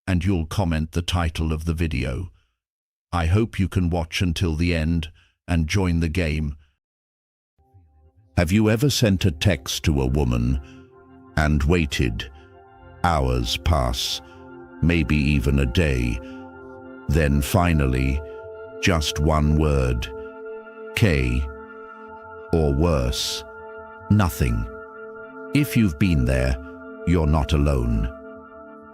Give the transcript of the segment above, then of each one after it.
and you'll comment the title of the video. I hope you can watch until the end and join the game. Have you ever sent a text to a woman and waited? Hours pass, maybe even a day. Then finally, just one word, K, or worse, nothing. If you've been there, you're not alone.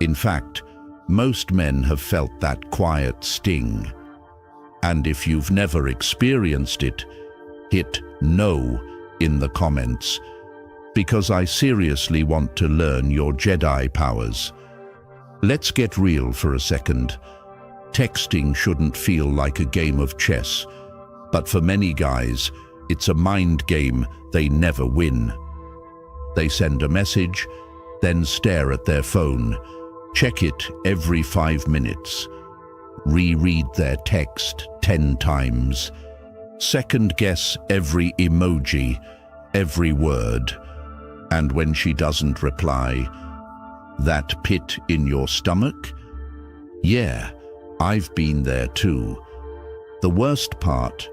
In fact, most men have felt that quiet sting. And if you've never experienced it, hit no in the comments, because I seriously want to learn your Jedi powers. Let's get real for a second. Texting shouldn't feel like a game of chess, but for many guys, it's a mind game they never win. They send a message, then stare at their phone, check it every 5 minutes, reread their text 10 times, second-guess every emoji, every word, and when she doesn't reply, that pit in your stomach? Yeah, I've been there too. The worst part,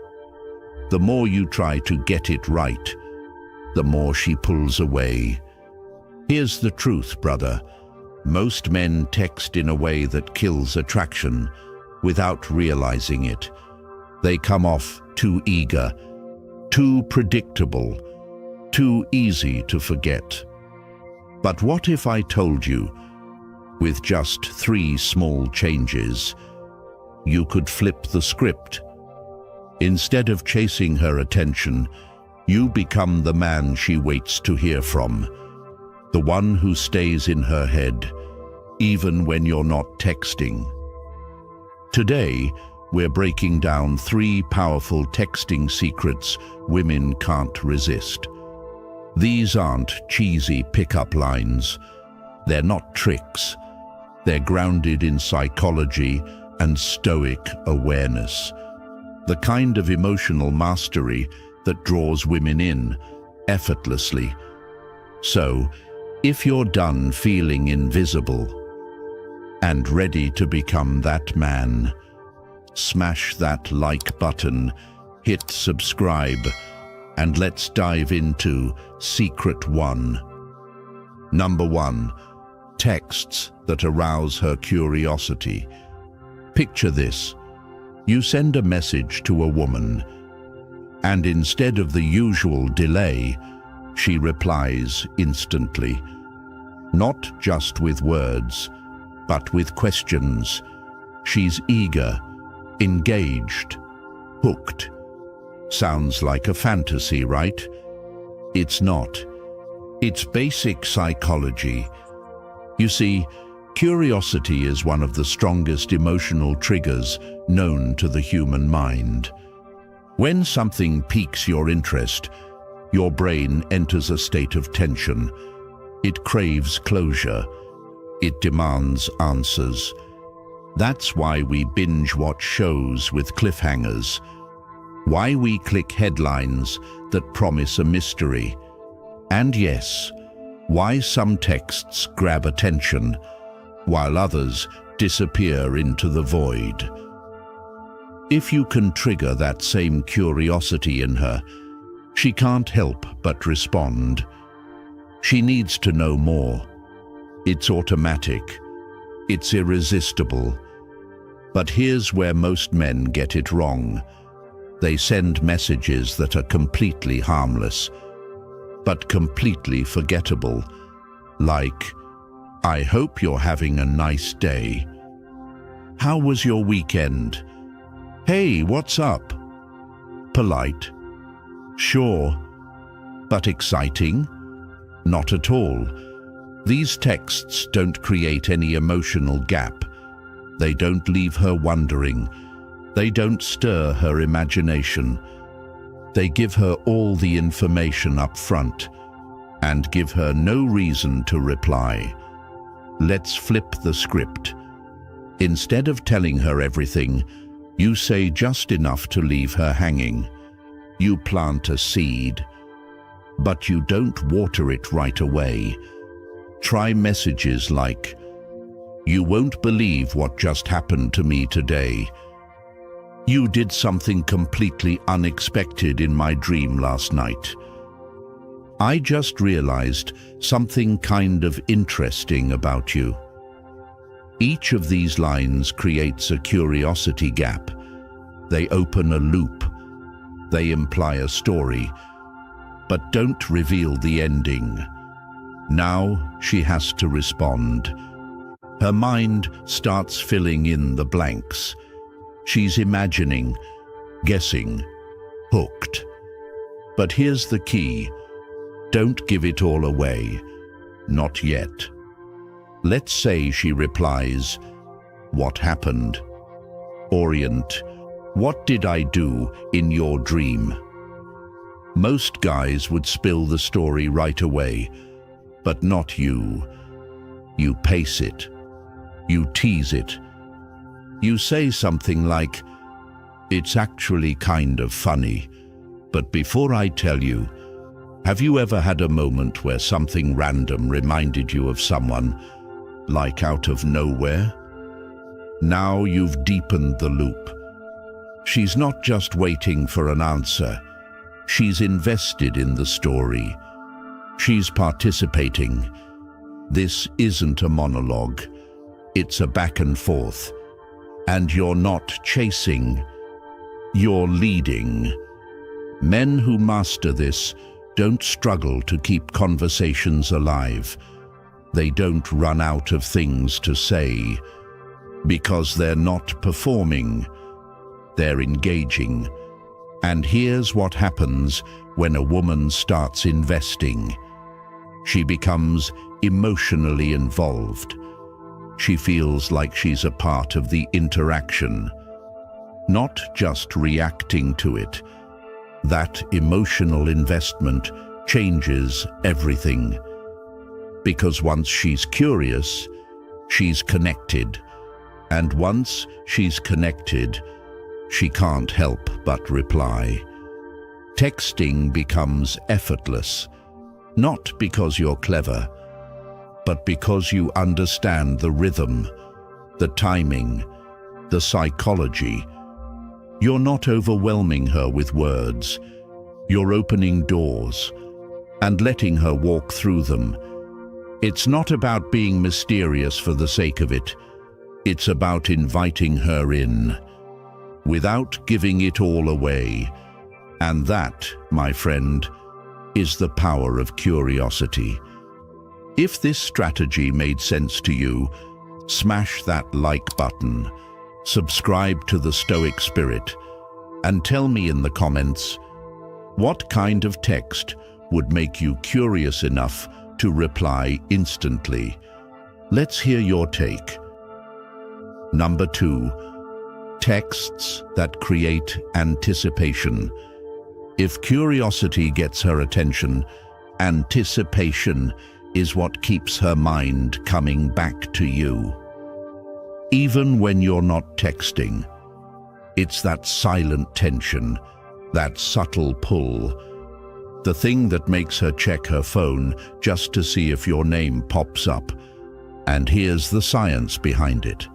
the more you try to get it right, the more she pulls away. Here's the truth, brother. Most men text in a way that kills attraction without realizing it. They come off too eager, too predictable, too easy to forget. But what if I told you, with just 3 small changes, you could flip the script? Instead of chasing her attention, you become the man she waits to hear from, the one who stays in her head, even when you're not texting. Today, we're breaking down 3 powerful texting secrets women can't resist. These aren't cheesy pickup lines. They're not tricks. They're grounded in psychology and Stoic awareness, the kind of emotional mastery that draws women in effortlessly. So, if you're done feeling invisible and ready to become that man, smash that like button, hit subscribe, and let's dive into Secret 1. Number 1. Texts that arouse her curiosity. Picture this. You send a message to a woman, and instead of the usual delay, she replies instantly. Not just with words, but with questions. She's eager, engaged, hooked. Sounds like a fantasy, right? It's not. It's basic psychology. You see, curiosity is one of the strongest emotional triggers known to the human mind. When something piques your interest, your brain enters a state of tension. It craves closure. It demands answers. That's why we binge-watch shows with cliffhangers. Why we click headlines that promise a mystery. And yes, why some texts grab attention, while others disappear into the void. If you can trigger that same curiosity in her, she can't help but respond. She needs to know more. It's automatic. It's irresistible. But here's where most men get it wrong. They send messages that are completely harmless, but completely forgettable. Like, I hope you're having a nice day. How was your weekend? Hey, what's up? Polite. Sure. But exciting? Not at all. These texts don't create any emotional gap. They don't leave her wondering. They don't stir her imagination. They give her all the information up front and give her no reason to reply. Let's flip the script. Instead of telling her everything, you say just enough to leave her hanging. You plant a seed, but you don't water it right away. Try messages like, You won't believe what just happened to me today. You did something completely unexpected in my dream last night. I just realized something kind of interesting about you. Each of these lines creates a curiosity gap. They open a loop. They imply a story, but don't reveal the ending. Now she has to respond. Her mind starts filling in the blanks. She's imagining, guessing, hooked. But here's the key. Don't give it all away. Not yet. Let's say she replies, "What happened?" Orient, "What did I do in your dream?" Most guys would spill the story right away, but not you. You pace it. You tease it. You say something like, "It's actually kind of funny, but before I tell you, have you ever had a moment where something random reminded you of someone, like out of nowhere?" Now you've deepened the loop. She's not just waiting for an answer. She's invested in the story. She's participating. This isn't a monologue. It's a back and forth. And you're not chasing. You're leading. Men who master this don't struggle to keep conversations alive. They don't run out of things to say because they're not performing. They're engaging. And here's what happens when a woman starts investing. She becomes emotionally involved. She feels like she's a part of the interaction, not just reacting to it. That emotional investment changes everything. Because once she's curious, she's connected. And once she's connected, she can't help but reply. Texting becomes effortless, not because you're clever, but because you understand the rhythm, the timing, the psychology. You're not overwhelming her with words. You're opening doors and letting her walk through them. It's not about being mysterious for the sake of it. It's about inviting her in, without giving it all away. And that, my friend, is the power of curiosity. If this strategy made sense to you, smash that like button, subscribe to the Stoic Spirit, and tell me in the comments, what kind of text would make you curious enough to reply instantly? Let's hear your take. Number 2, texts that create anticipation. If curiosity gets her attention, anticipation is what keeps her mind coming back to you. Even when you're not texting, it's that silent tension, that subtle pull, the thing that makes her check her phone just to see if your name pops up. And here's the science behind it.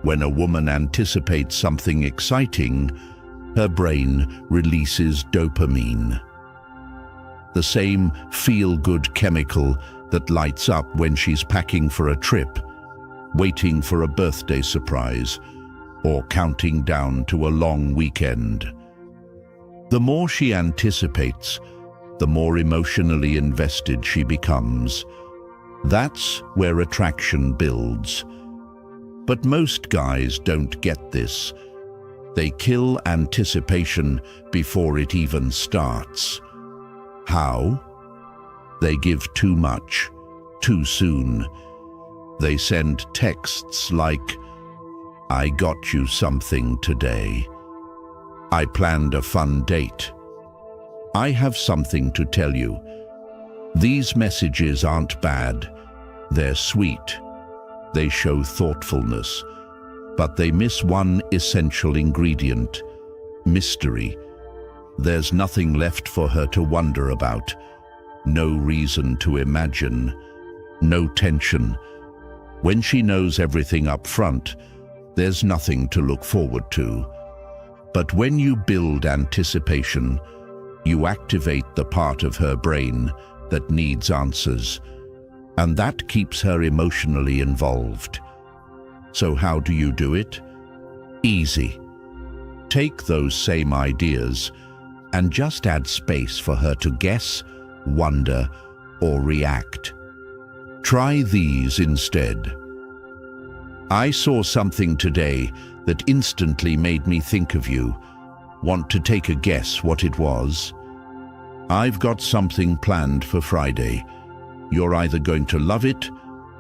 When a woman anticipates something exciting, her brain releases dopamine, the same feel-good chemical that lights up when she's packing for a trip, waiting for a birthday surprise, or counting down to a long weekend. The more she anticipates, the more emotionally invested she becomes. That's where attraction builds. But most guys don't get this. They kill anticipation before it even starts. How? They give too much, too soon. They send texts like, "I got you something today. I planned a fun date. I have something to tell you." These messages aren't bad. They're sweet. They show thoughtfulness. But they miss one essential ingredient: mystery. There's nothing left for her to wonder about. No reason to imagine. No tension. When she knows everything up front, there's nothing to look forward to. But when you build anticipation, you activate the part of her brain that needs answers, and that keeps her emotionally involved. So how do you do it? Easy. Take those same ideas and just add space for her to guess, wonder, or react. Try these instead. I saw something today that instantly made me think of you. Want to take a guess what it was? I've got something planned for Friday. You're either going to love it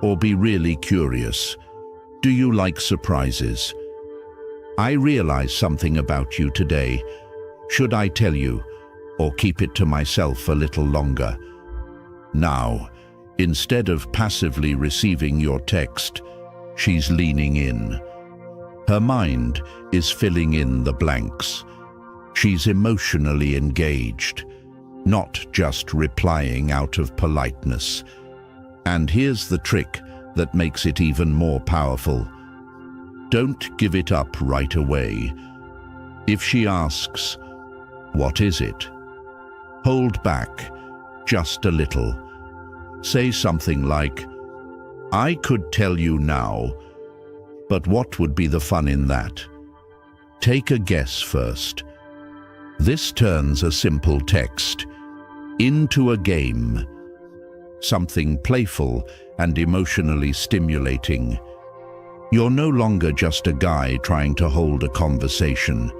or be really curious. Do you like surprises? I realized something about you today. Should I tell you or keep it to myself a little longer? Now, instead of passively receiving your text, she's leaning in. Her mind is filling in the blanks. She's emotionally engaged, not just replying out of politeness. And here's the trick that makes it even more powerful. Don't give it up right away. If she asks, "What is it?" hold back just a little. Say something like, "I could tell you now, but what would be the fun in that?" Take a guess first. This turns a simple text into a game, something playful and emotionally stimulating. You're no longer just a guy trying to hold a conversation.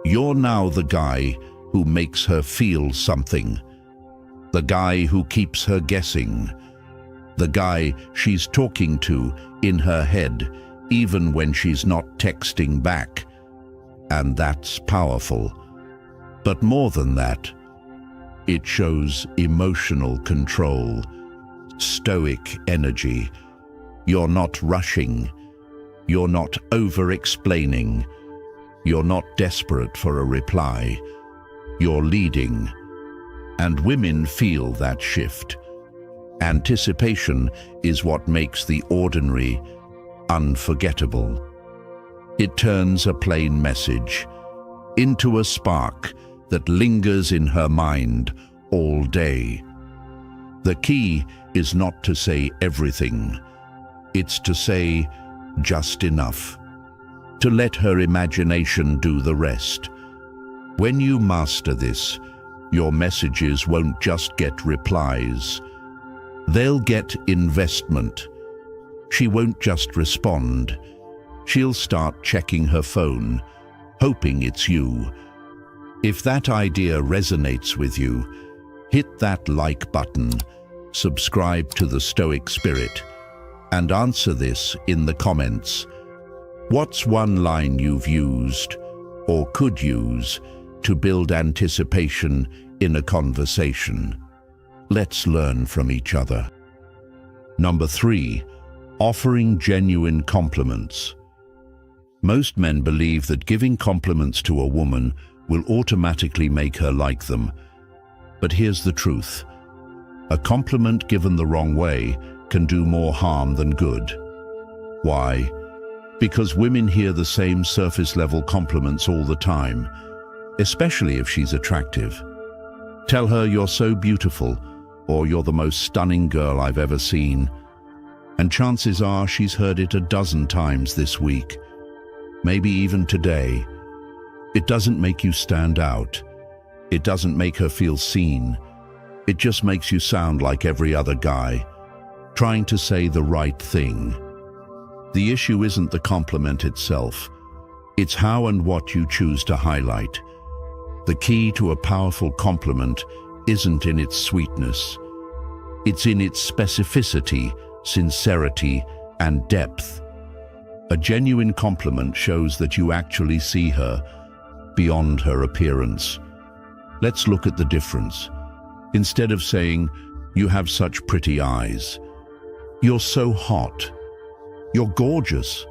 You're now the guy who makes her feel something, the guy who keeps her guessing, the guy she's talking to in her head, even when she's not texting back. And that's powerful. But more than that, it shows emotional control, stoic energy. You're not rushing. You're not over-explaining. You're not desperate for a reply. You're leading. And women feel that shift. Anticipation is what makes the ordinary unforgettable. It turns a plain message into a spark that lingers in her mind all day. The key is not to say everything. It's to say just enough, to let her imagination do the rest. When you master this, your messages won't just get replies. They'll get investment. She won't just respond. She'll start checking her phone, hoping it's you. If that idea resonates with you, hit that like button, subscribe to the Stoic Spirit, and answer this in the comments. What's one line you've used or could use to build anticipation in a conversation? Let's learn from each other. Number 3, offering genuine compliments. Most men believe that giving compliments to a woman will automatically make her like them. But here's the truth. A compliment given the wrong way can do more harm than good. Why? Because women hear the same surface-level compliments all the time, especially if she's attractive. Tell her you're so beautiful, or you're the most stunning girl I've ever seen. And chances are she's heard it a dozen times this week, maybe even today. It doesn't make you stand out. It doesn't make her feel seen. It just makes you sound like every other guy, trying to say the right thing. The issue isn't the compliment itself. It's how and what you choose to highlight. The key to a powerful compliment isn't in its sweetness. It's in its specificity, sincerity, and depth. A genuine compliment shows that you actually see her beyond her appearance. Let's look at the difference. Instead of saying, "You have such pretty eyes," "You're so hot," "You're gorgeous,"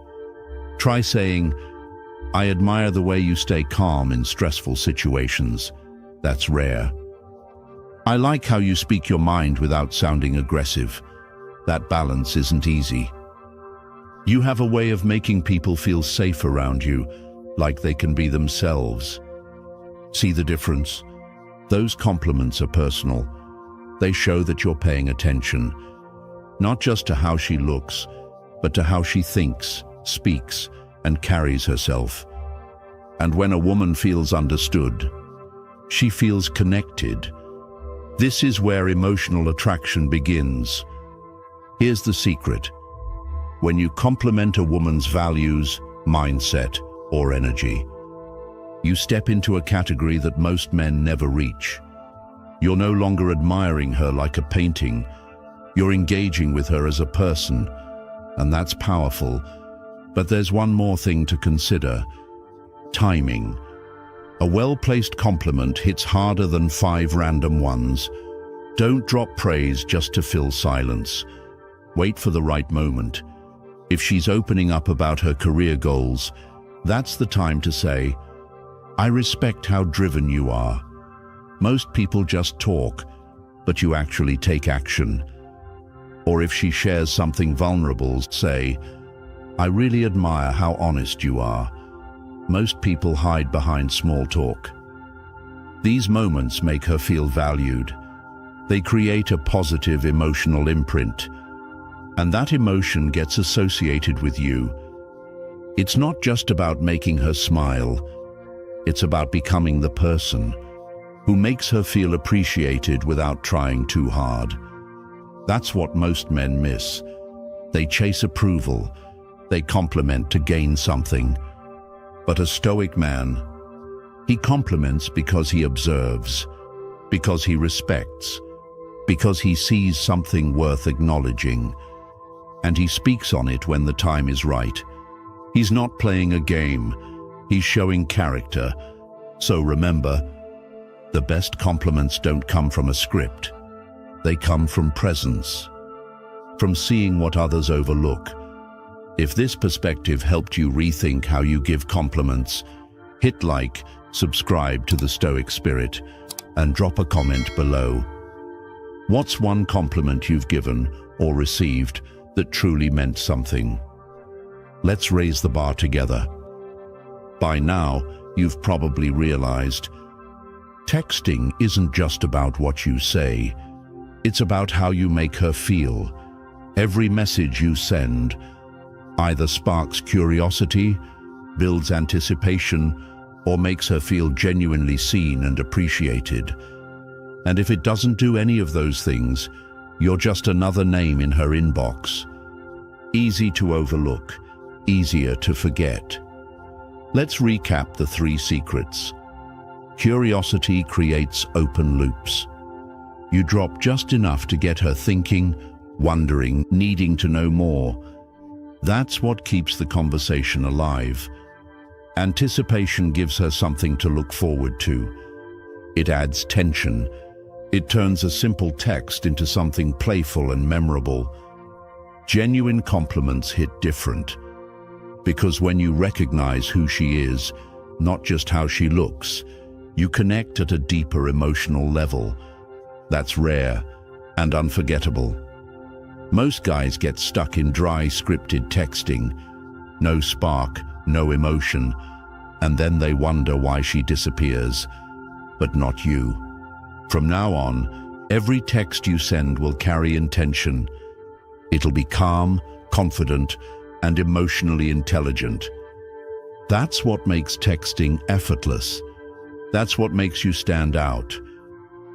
try saying, "I admire the way you stay calm in stressful situations." That's rare. "I like how you speak your mind without sounding aggressive." That balance isn't easy. You have a way of making people feel safe around you, like they can be themselves. See the difference? Those compliments are personal. They show that you're paying attention, not just to how she looks, but to how she thinks, speaks, and carries herself. And when a woman feels understood, she feels connected. This is where emotional attraction begins. Here's the secret. When you compliment a woman's values, mindset, or energy, you step into a category that most men never reach. You're no longer admiring her like a painting. You're engaging with her as a person, and that's powerful. But there's one more thing to consider: timing. A well-placed compliment hits harder than 5 random ones. Don't drop praise just to fill silence. Wait for the right moment. If she's opening up about her career goals, that's the time to say, "I respect how driven you are." Most people just talk, but you actually take action. Or if she shares something vulnerable, say, "I really admire how honest you are." Most people hide behind small talk. These moments make her feel valued. They create a positive emotional imprint, and that emotion gets associated with you. It's not just about making her smile. It's about becoming the person who makes her feel appreciated without trying too hard. That's what most men miss. They chase approval. They compliment to gain something. But a Stoic man, he compliments because he observes, because he respects, because he sees something worth acknowledging, and he speaks on it when the time is right. He's not playing a game, he's showing character. So remember, the best compliments don't come from a script. They come from presence, from seeing what others overlook. If this perspective helped you rethink how you give compliments, hit like, subscribe to the Stoic Spirit, and drop a comment below. What's one compliment you've given or received that truly meant something? Let's raise the bar together. By now, you've probably realized, texting isn't just about what you say. It's about how you make her feel. Every message you send either sparks curiosity, builds anticipation, or makes her feel genuinely seen and appreciated. And if it doesn't do any of those things, you're just another name in her inbox. Easy to overlook, easier to forget. Let's recap the 3 secrets. Curiosity creates open loops. You drop just enough to get her thinking, wondering, needing to know more. That's what keeps the conversation alive. Anticipation gives her something to look forward to. It adds tension. It turns a simple text into something playful and memorable. Genuine compliments hit different, because when you recognize who she is, not just how she looks, you connect at a deeper emotional level. That's rare and unforgettable. Most guys get stuck in dry, scripted texting. No spark, no emotion, and then they wonder why she disappears. But not you. From now on, every text you send will carry intention. It'll be calm, confident, and emotionally intelligent. That's what makes texting effortless. That's what makes you stand out.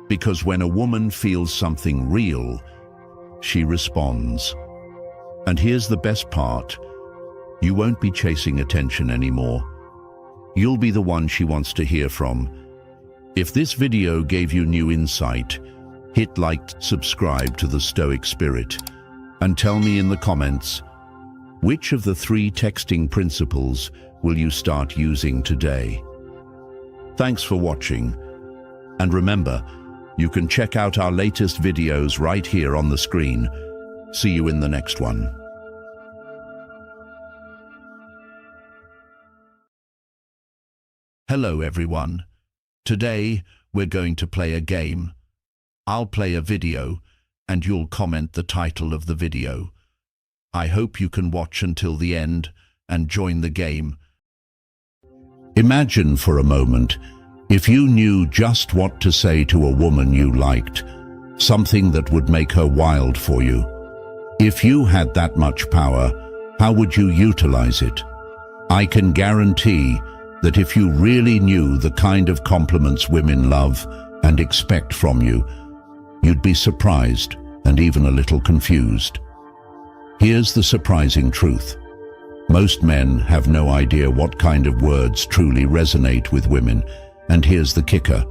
Because when a woman feels something real, she responds. And here's the best part. You won't be chasing attention anymore. You'll be the one she wants to hear from. If this video gave you new insight, hit like, subscribe to the Stoic Spirit, and tell me in the comments, which of the 3 texting principles will you start using today? Thanks for watching. And remember, you can check out our latest videos right here on the screen. See you in the next one. Hello everyone. Today we're going to play a game. I'll play a video and you'll comment the title of the video. I hope you can watch until the end and join the game. Imagine for a moment if you knew just what to say to a woman you liked, something that would make her wild for you. If you had that much power, how would you utilize it? I can guarantee that if you really knew the kind of compliments women love and expect from you, you'd be surprised and even a little confused. Here's the surprising truth. Most men have no idea what kind of words truly resonate with women, and here's the kicker.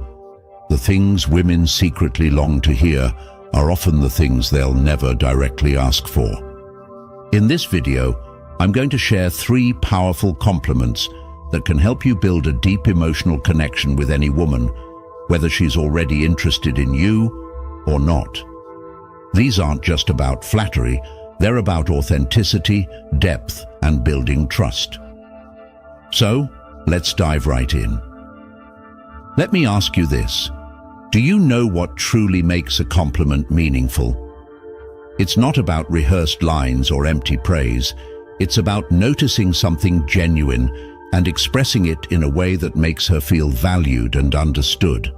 The things women secretly long to hear are often the things they'll never directly ask for. In this video, I'm going to share 3 powerful compliments that can help you build a deep emotional connection with any woman, whether she's already interested in you or not. These aren't just about flattery, they're about authenticity, depth, and building trust. So, let's dive right in. Let me ask you this. Do you know what truly makes a compliment meaningful? It's not about rehearsed lines or empty praise. It's about noticing something genuine and expressing it in a way that makes her feel valued and understood.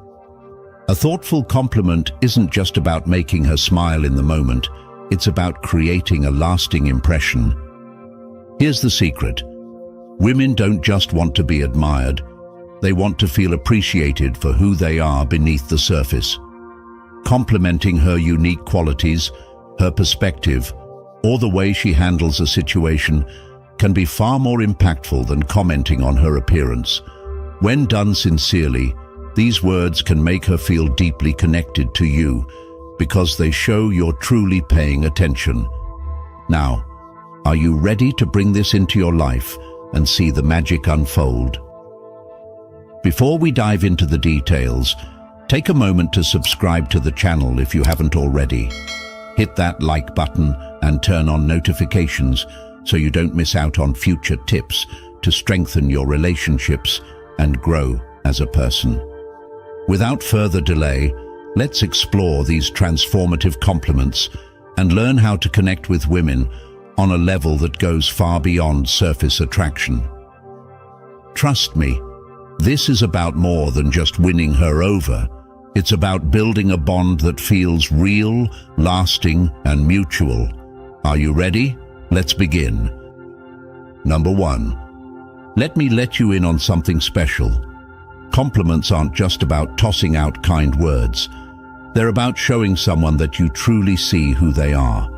A thoughtful compliment isn't just about making her smile in the moment. It's about creating a lasting impression. Here's the secret. Women don't just want to be admired. They want to feel appreciated for who they are beneath the surface. Complimenting her unique qualities, her perspective, or the way she handles a situation can be far more impactful than commenting on her appearance. When done sincerely, these words can make her feel deeply connected to you because they show you're truly paying attention. Now, are you ready to bring this into your life and see the magic unfold? Before we dive into the details, take a moment to subscribe to the channel if you haven't already. Hit that like button and turn on notifications so you don't miss out on future tips to strengthen your relationships and grow as a person. Without further delay, let's explore these transformative compliments and learn how to connect with women on a level that goes far beyond surface attraction. Trust me, this is about more than just winning her over. It's about building a bond that feels real, lasting, and mutual. Are you ready? Let's begin. Number 1. Let me let you in on something special. Compliments aren't just about tossing out kind words. They're about showing someone that you truly see who they are.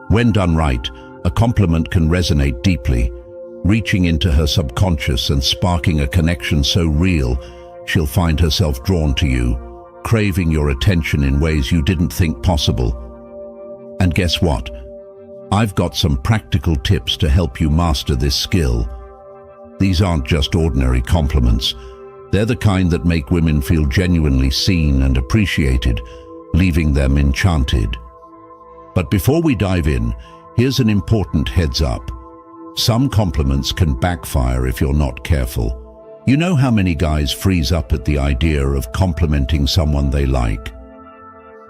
When done right, a compliment can resonate deeply, reaching into her subconscious and sparking a connection so real, she'll find herself drawn to you, craving your attention in ways you didn't think possible. And guess what? I've got some practical tips to help you master this skill. These aren't just ordinary compliments. They're the kind that make women feel genuinely seen and appreciated, leaving them enchanted. But before we dive in, here's an important heads up. Some compliments can backfire if you're not careful. You know how many guys freeze up at the idea of complimenting someone they like?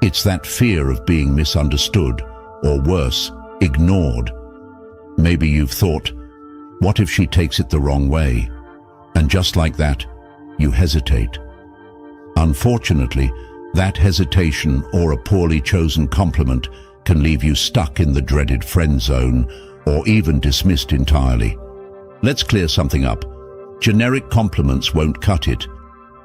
It's that fear of being misunderstood, or worse, ignored. Maybe you've thought, what if she takes it the wrong way? And just like that, you hesitate. Unfortunately, that hesitation or a poorly chosen compliment can leave you stuck in the dreaded friend zone or even dismissed entirely. Let's clear something up. Generic compliments won't cut it.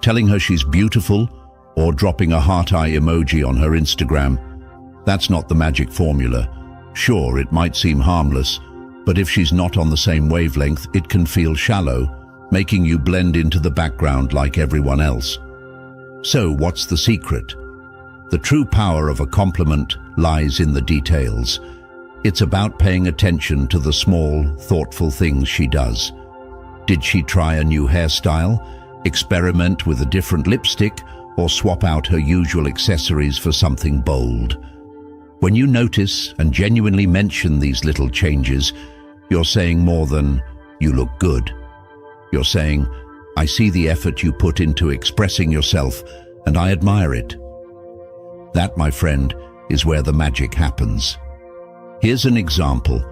Telling her she's beautiful or dropping a heart-eye emoji on her Instagram, that's not the magic formula. Sure, it might seem harmless, but if she's not on the same wavelength, it can feel shallow, making you blend into the background like everyone else. So, what's the secret? The true power of a compliment lies in the details. It's about paying attention to the small, thoughtful things she does. Did she try a new hairstyle, experiment with a different lipstick, or swap out her usual accessories for something bold? When you notice and genuinely mention these little changes, you're saying more than, "You look good." You're saying, "I see the effort you put into expressing yourself, and I admire it." That, my friend, is where the magic happens. Here's an example.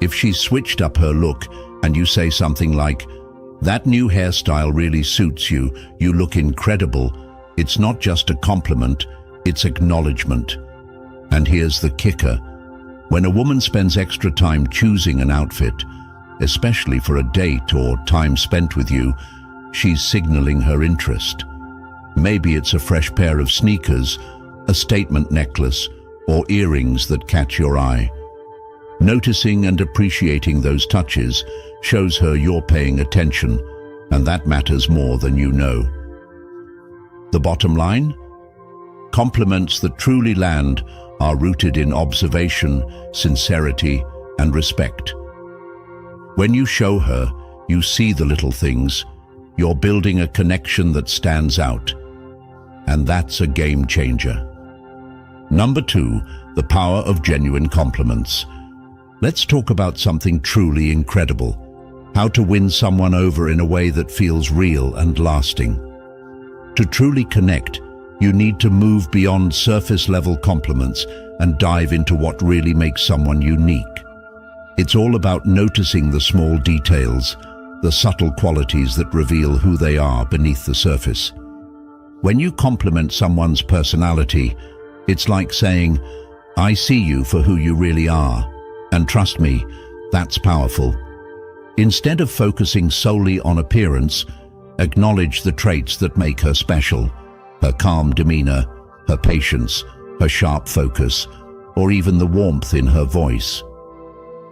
If she's switched up her look and you say something like, "That new hairstyle really suits you, you look incredible," it's not just a compliment, it's acknowledgement. And here's the kicker. When a woman spends extra time choosing an outfit, especially for a date or time spent with you, she's signaling her interest. Maybe it's a fresh pair of sneakers, a statement necklace, or earrings that catch your eye. Noticing and appreciating those touches shows her you're paying attention, and that matters more than you know. The bottom line? Compliments that truly land are rooted in observation, sincerity, and respect. When you show her, you see the little things, you're building a connection that stands out. And that's a game changer. Number 2, the power of genuine compliments. Let's talk about something truly incredible. How to win someone over in a way that feels real and lasting. To truly connect, you need to move beyond surface-level compliments and dive into what really makes someone unique. It's all about noticing the small details, the subtle qualities that reveal who they are beneath the surface. When you compliment someone's personality, it's like saying, "I see you for who you really are." And trust me, that's powerful. Instead of focusing solely on appearance, acknowledge the traits that make her special. Her calm demeanor, her patience, her sharp focus, or even the warmth in her voice.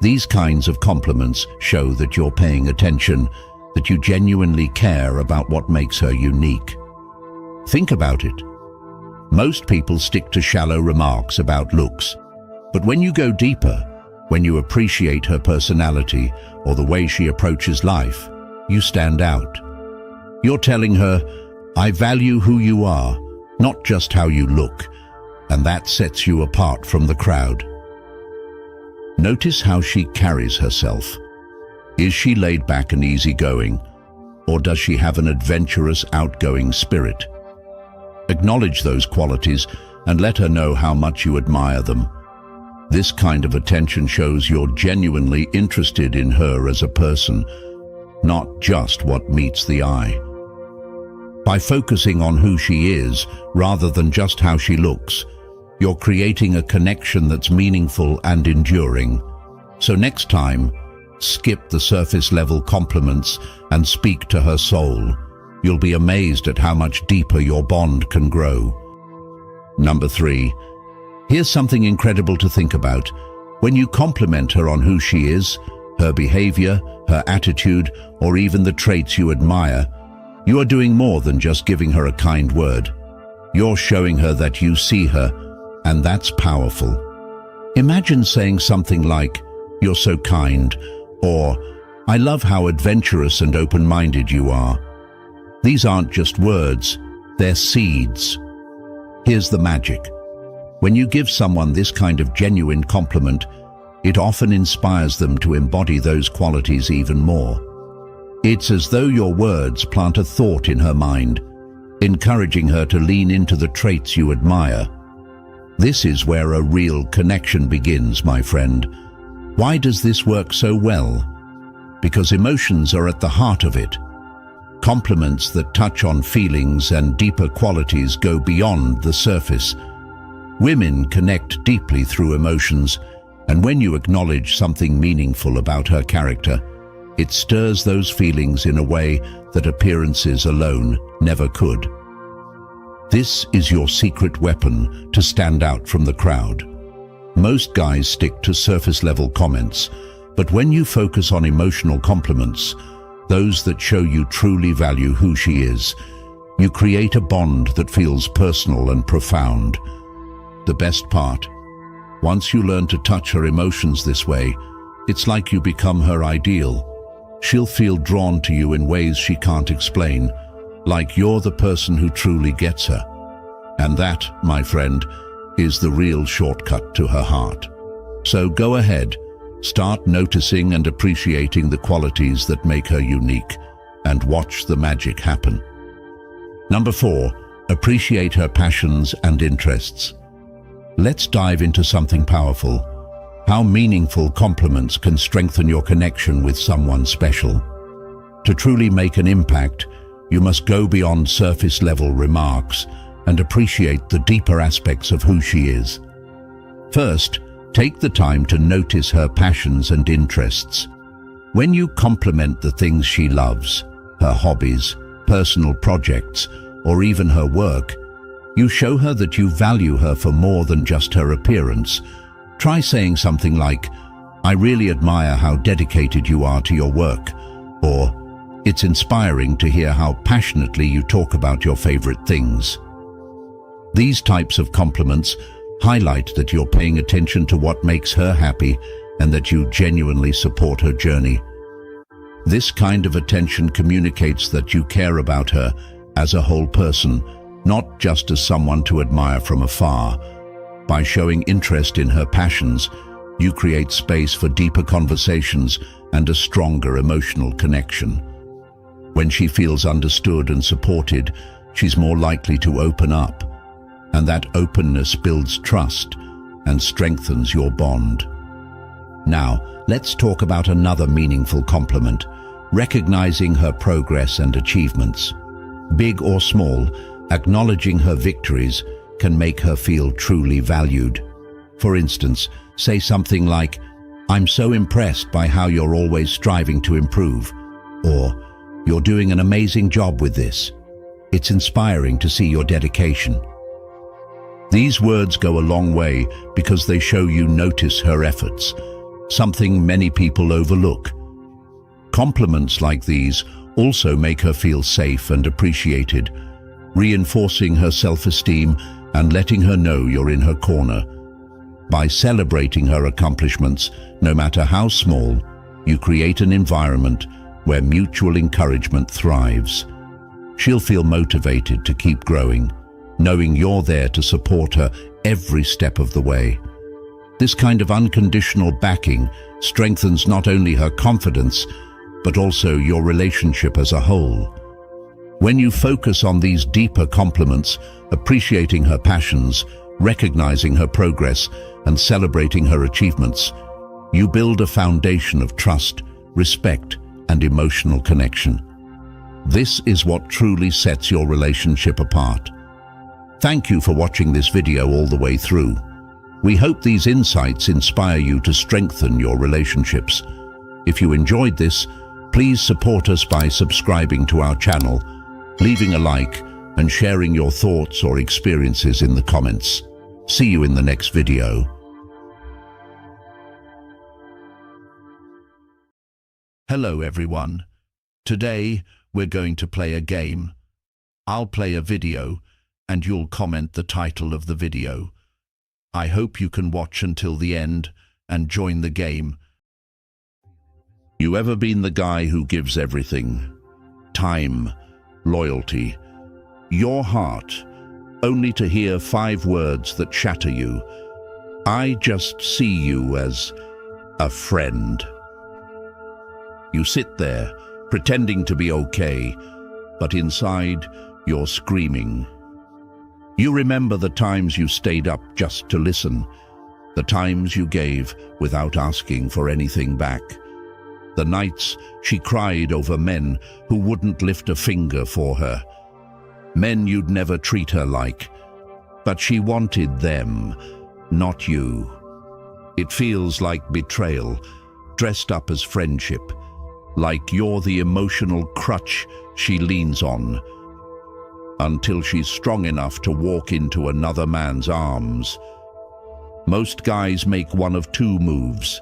These kinds of compliments show that you're paying attention, that you genuinely care about what makes her unique. Think about it. Most people stick to shallow remarks about looks, but when you go deeper, when you appreciate her personality or the way she approaches life, you stand out. You're telling her, "I value who you are, not just how you look," and that sets you apart from the crowd. Notice how she carries herself. Is she laid back and easygoing, or does she have an adventurous, outgoing spirit? Acknowledge those qualities and let her know how much you admire them. This kind of attention shows you're genuinely interested in her as a person, not just what meets the eye. By focusing on who she is, rather than just how she looks, you're creating a connection that's meaningful and enduring. So next time, skip the surface-level compliments and speak to her soul. You'll be amazed at how much deeper your bond can grow. Number 3. Here's something incredible to think about. When you compliment her on who she is, her behavior, her attitude, or even the traits you admire, you are doing more than just giving her a kind word. You're showing her that you see her, and that's powerful. Imagine saying something like, "You're so kind," or "I love how adventurous and open-minded you are." These aren't just words, they're seeds. Here's the magic. When you give someone this kind of genuine compliment, it often inspires them to embody those qualities even more. It's as though your words plant a thought in her mind, encouraging her to lean into the traits you admire. This is where a real connection begins, my friend. Why does this work so well? Because emotions are at the heart of it. Compliments that touch on feelings and deeper qualities go beyond the surface. Women connect deeply through emotions, and when you acknowledge something meaningful about her character, it stirs those feelings in a way that appearances alone never could. This is your secret weapon to stand out from the crowd. Most guys stick to surface-level comments, but when you focus on emotional compliments, those that show you truly value who she is, you create a bond that feels personal and profound. The best part, once you learn to touch her emotions this way, it's like you become her ideal. She'll feel drawn to you in ways she can't explain, like you're the person who truly gets her. And that, my friend, is the real shortcut to her heart. So go ahead, start noticing and appreciating the qualities that make her unique, and watch the magic happen. Number 4, appreciate her passions and interests. Let's dive into something powerful. How meaningful compliments can strengthen your connection with someone special. To truly make an impact, you must go beyond surface-level remarks and appreciate the deeper aspects of who she is. First, take the time to notice her passions and interests. When you compliment the things she loves, her hobbies, personal projects, or even her work, you show her that you value her for more than just her appearance. Try saying something like, "I really admire how dedicated you are to your work," or "It's inspiring to hear how passionately you talk about your favorite things." These types of compliments highlight that you're paying attention to what makes her happy and that you genuinely support her journey. This kind of attention communicates that you care about her as a whole person, not just as someone to admire from afar. By showing interest in her passions, you create space for deeper conversations and a stronger emotional connection. When she feels understood and supported, she's more likely to open up, and that openness builds trust and strengthens your bond. Now, let's talk about another meaningful compliment: recognizing her progress and achievements. Big or small, acknowledging her victories can make her feel truly valued. For instance, say something like, "I'm so impressed by how you're always striving to improve," or "You're doing an amazing job with this. It's inspiring to see your dedication." These words go a long way because they show you notice her efforts, something many people overlook. Compliments like these also make her feel safe and appreciated, reinforcing her self-esteem and letting her know you're in her corner. By celebrating her accomplishments, no matter how small, you create an environment where mutual encouragement thrives. She'll feel motivated to keep growing, knowing you're there to support her every step of the way. This kind of unconditional backing strengthens not only her confidence, but also your relationship as a whole. When you focus on these deeper compliments, appreciating her passions, recognizing her progress, and celebrating her achievements, you build a foundation of trust, respect, and emotional connection. This is what truly sets your relationship apart. Thank you for watching this video all the way through. We hope these insights inspire you to strengthen your relationships. If you enjoyed this, please support us by subscribing to our channel, leaving a like, and sharing your thoughts or experiences in the comments. See you in the next video. Hello everyone. Today we're going to play a game. I'll play a video and you'll comment the title of the video. I hope you can watch until the end and join the game. You ever been the guy who gives everything? Time, loyalty, your heart, only to hear 5 words that shatter you. I just see you as a friend. You sit there, pretending to be okay, but inside, you're screaming. You remember the times you stayed up just to listen, the times you gave without asking for anything back, the nights she cried over men who wouldn't lift a finger for her, men you'd never treat her like, but she wanted them, not you. It feels like betrayal, dressed up as friendship, like you're the emotional crutch she leans on, until she's strong enough to walk into another man's arms. Most guys make one of 2 moves: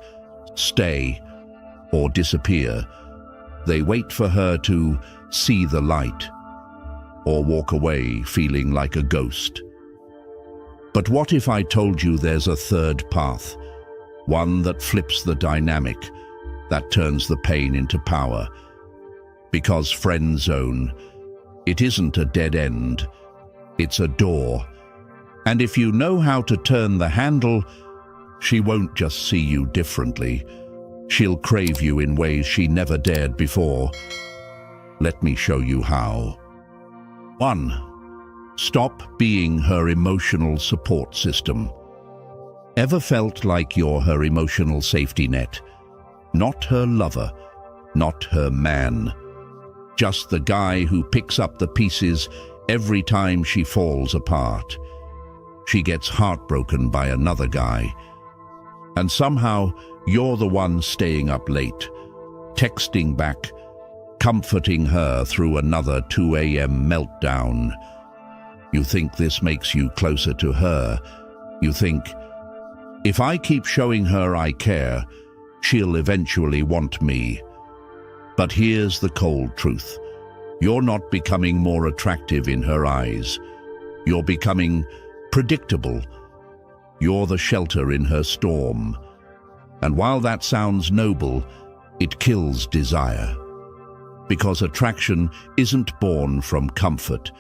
stay or disappear. They wait for her to see the light, or walk away feeling like a ghost. But what if I told you there's a third path, one that flips the dynamic, that turns the pain into power? Because friend zone, it isn't a dead end, it's a door. And if you know how to turn the handle, she won't just see you differently. She'll crave you in ways she never dared before. Let me show you how. 1. Stop being her emotional support system. Ever felt like you're her emotional safety net? Not her lover, not her man. Just the guy who picks up the pieces every time she falls apart. She gets heartbroken by another guy. And somehow you're the one staying up late, texting back, comforting her through another 2 a.m. meltdown. You think this makes you closer to her. You think, if I keep showing her I care, she'll eventually want me. But here's the cold truth. You're not becoming more attractive in her eyes. You're becoming predictable. You're the shelter in her storm. And while that sounds noble, it kills desire. Because attraction isn't born from comfort.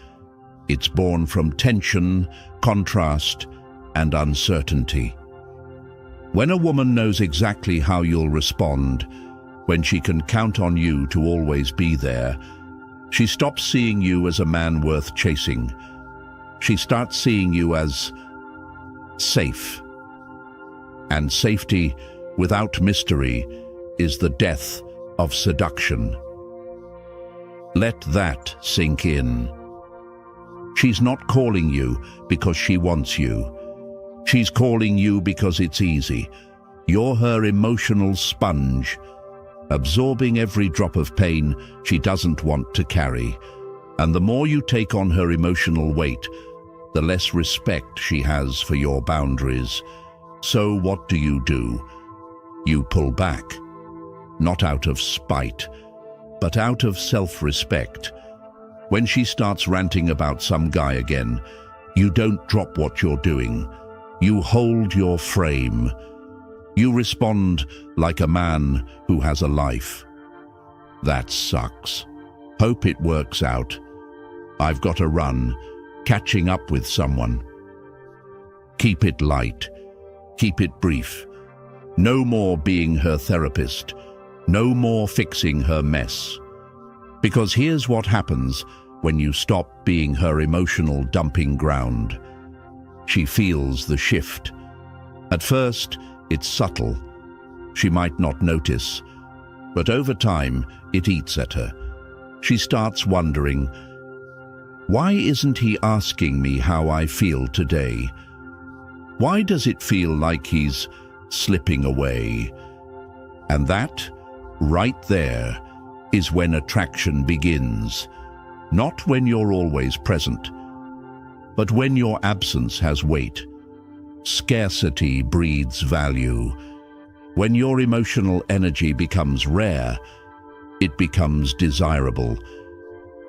It's born from tension, contrast, and uncertainty. When a woman knows exactly how you'll respond, when she can count on you to always be there, she stops seeing you as a man worth chasing. She starts seeing you as safe. And safety without mystery is the death of seduction. Let that sink in. She's not calling you because she wants you. She's calling you because it's easy. You're her emotional sponge, absorbing every drop of pain she doesn't want to carry. And the more you take on her emotional weight, the less respect she has for your boundaries. So what do? You pull back, not out of spite, but out of self-respect. When she starts ranting about some guy again, you don't drop what you're doing. You hold your frame. You respond like a man who has a life. That sucks. Hope it works out. I've got to run, catching up with someone. Keep it light. Keep it brief. No more being her therapist. No more fixing her mess. Because here's what happens when you stop being her emotional dumping ground. She feels the shift. At first, it's subtle. She might not notice, but over time, it eats at her. She starts wondering, why isn't he asking me how I feel today? Why does it feel like he's slipping away? And that, right there, is when attraction begins. Not when you're always present, but when your absence has weight. Scarcity breeds value. When your emotional energy becomes rare, it becomes desirable.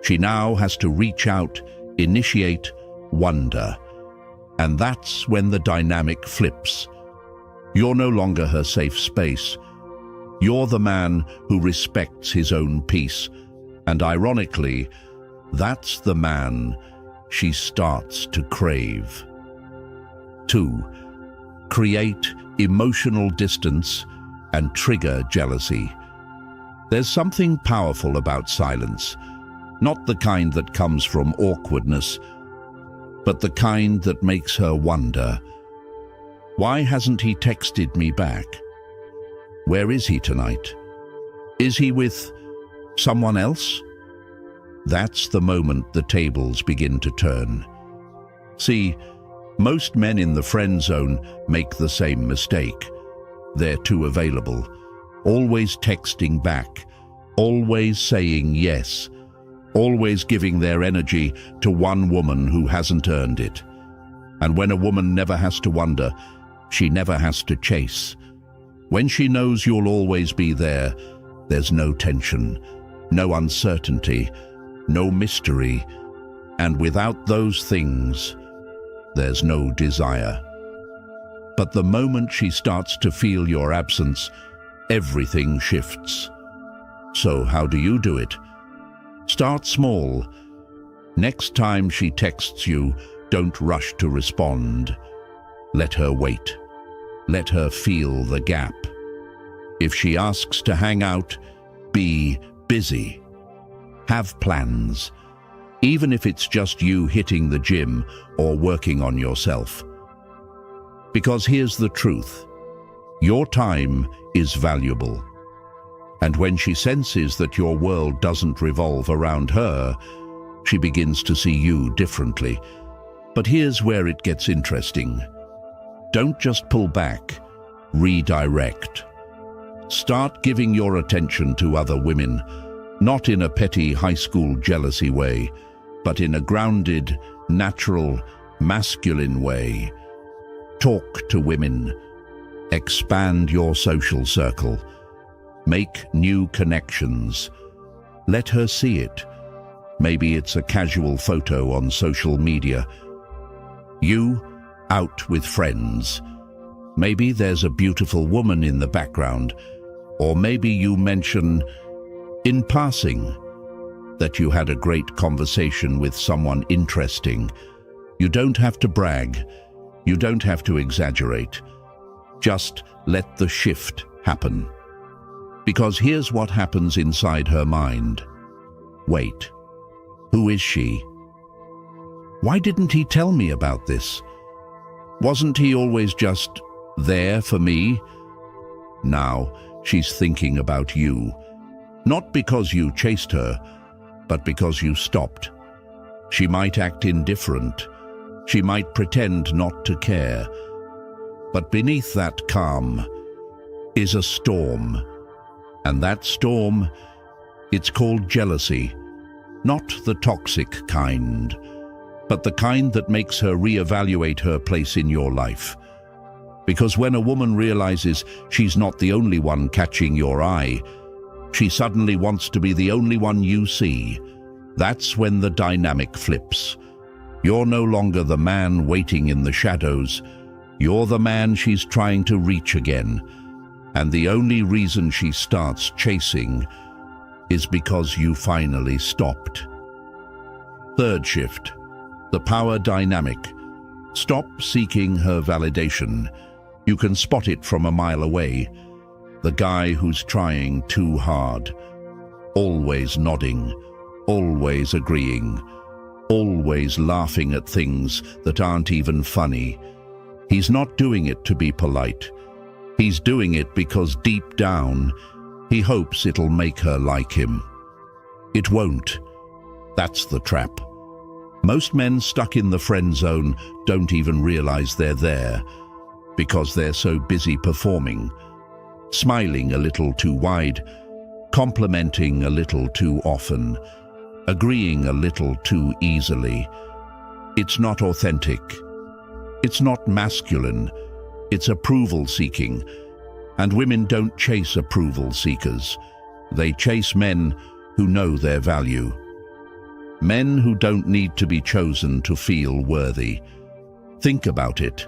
She now has to reach out, initiate, wonder. And that's when the dynamic flips. You're no longer her safe space. You're the man who respects his own peace. And ironically, that's the man she starts to crave. 2. Create emotional distance and trigger jealousy. There's something powerful about silence, not the kind that comes from awkwardness, but the kind that makes her wonder, why hasn't he texted me back? Where is he tonight? Is he with someone else? That's the moment the tables begin to turn. See, most men in the friend zone make the same mistake. They're too available, always texting back, always saying yes, always giving their energy to one woman who hasn't earned it. And when a woman never has to wonder, she never has to chase. When she knows you'll always be there, there's no tension, no uncertainty, no mystery, and without those things, there's no desire. But the moment she starts to feel your absence, everything shifts. So how do you do it? Start small. Next time she texts you, don't rush to respond. Let her wait. Let her feel the gap. If she asks to hang out, be busy. Have plans, even if it's just you hitting the gym or working on yourself. Because here's the truth. Your time is valuable. And when she senses that your world doesn't revolve around her, she begins to see you differently. But here's where it gets interesting. Don't just pull back, redirect. Start giving your attention to other women, not in a petty high school jealousy way, but in a grounded, natural, masculine way. Talk to women. Expand your social circle. Make new connections. Let her see it. Maybe it's a casual photo on social media. You out with friends. Maybe there's a beautiful woman in the background. Or maybe you mention, in passing, that you had a great conversation with someone interesting. You don't have to brag. You don't have to exaggerate. Just let the shift happen. Because here's what happens inside her mind. Wait, who is she? Why didn't he tell me about this? Wasn't he always just there for me? Now she's thinking about you. Not because you chased her, but because you stopped. She might act indifferent. She might pretend not to care. But beneath that calm is a storm. And that storm, it's called jealousy. Not the toxic kind, but the kind that makes her reevaluate her place in your life. Because when a woman realizes she's not the only one catching your eye, she suddenly wants to be the only one you see. That's when the dynamic flips. You're no longer the man waiting in the shadows. You're the man she's trying to reach again. And the only reason she starts chasing is because you finally stopped. Third shift, the power dynamic. Stop seeking her validation. You can spot it from a mile away. The guy who's trying too hard. Always nodding, always agreeing, always laughing at things that aren't even funny. He's not doing it to be polite. He's doing it because deep down, he hopes it'll make her like him. It won't. That's the trap. Most men stuck in the friend zone don't even realize they're there because they're so busy performing, smiling a little too wide, complimenting a little too often, agreeing a little too easily. It's not authentic. It's not masculine. It's approval seeking. And women don't chase approval seekers. They chase men who know their value. Men who don't need to be chosen to feel worthy. Think about it.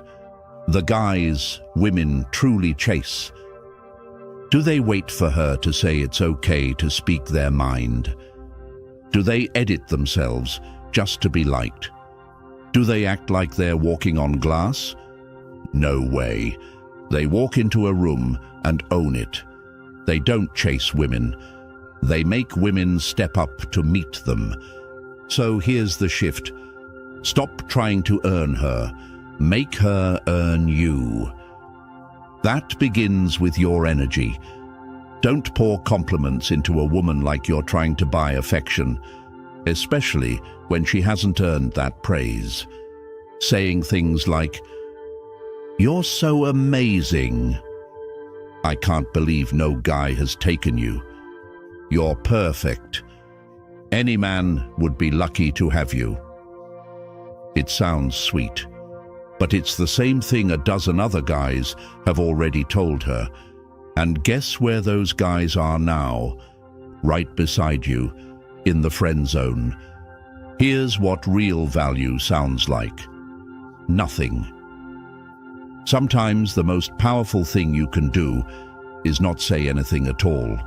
The guys women truly chase. Do they wait for her to say it's okay to speak their mind? Do they edit themselves just to be liked? Do they act like they're walking on glass? No way. They walk into a room and own it. They don't chase women. They make women step up to meet them. So here's the shift. Stop trying to earn her. Make her earn you. That begins with your energy. Don't pour compliments into a woman like you're trying to buy affection, especially when she hasn't earned that praise. Saying things like, "You're so amazing." "I can't believe no guy has taken you." "You're perfect. Any man would be lucky to have you." It sounds sweet, but it's the same thing a dozen other guys have already told her. And guess where those guys are now? Right beside you, in the friend zone. Here's what real value sounds like. Nothing. Sometimes the most powerful thing you can do is not say anything at all.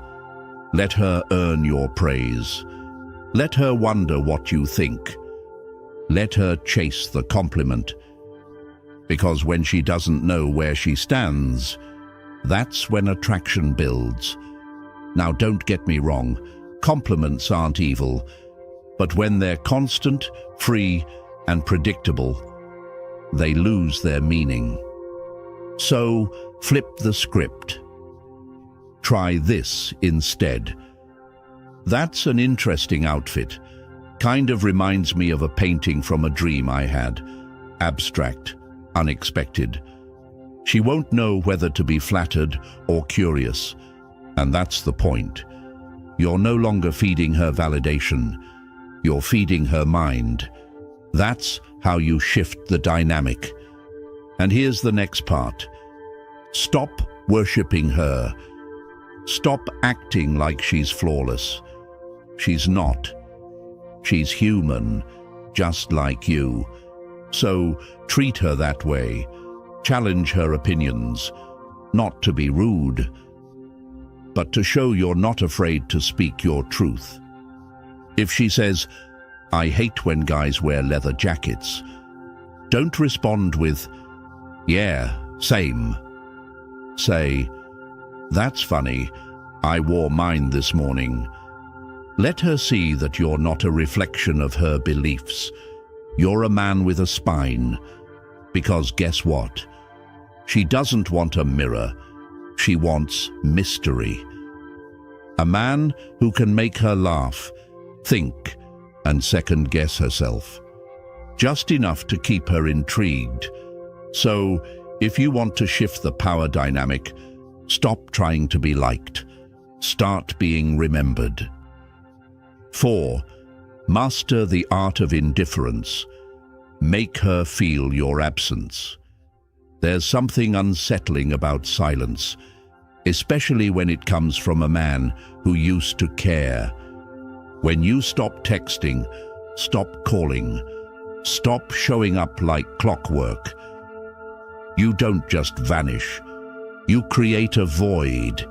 Let her earn your praise. Let her wonder what you think. Let her chase the compliment. Because when she doesn't know where she stands, that's when attraction builds. Now don't get me wrong, compliments aren't evil, but when they're constant, free, and predictable, they lose their meaning. So, flip the script. Try this instead. That's an interesting outfit. Kind of reminds me of a painting from a dream I had. Abstract, unexpected. She won't know whether to be flattered or curious. And that's the point. You're no longer feeding her validation. You're feeding her mind. That's how you shift the dynamic. And here's the next part. Stop worshipping her. Stop acting like she's flawless. She's not. She's human, just like you. So treat her that way. Challenge her opinions, not to be rude, but to show you're not afraid to speak your truth. If she says, "I hate when guys wear leather jackets," don't respond with, "Yeah, same." Say, "That's funny, I wore mine this morning." Let her see that you're not a reflection of her beliefs. You're a man with a spine. Because guess what? She doesn't want a mirror. She wants mystery. A man who can make her laugh, think, and second-guess herself. Just enough to keep her intrigued. So, if you want to shift the power dynamic, stop trying to be liked. Start being remembered. 4. Master the art of indifference. Make her feel your absence. There's something unsettling about silence, especially when it comes from a man who used to care. When you stop texting, stop calling, stop showing up like clockwork, you don't just vanish. You create a void.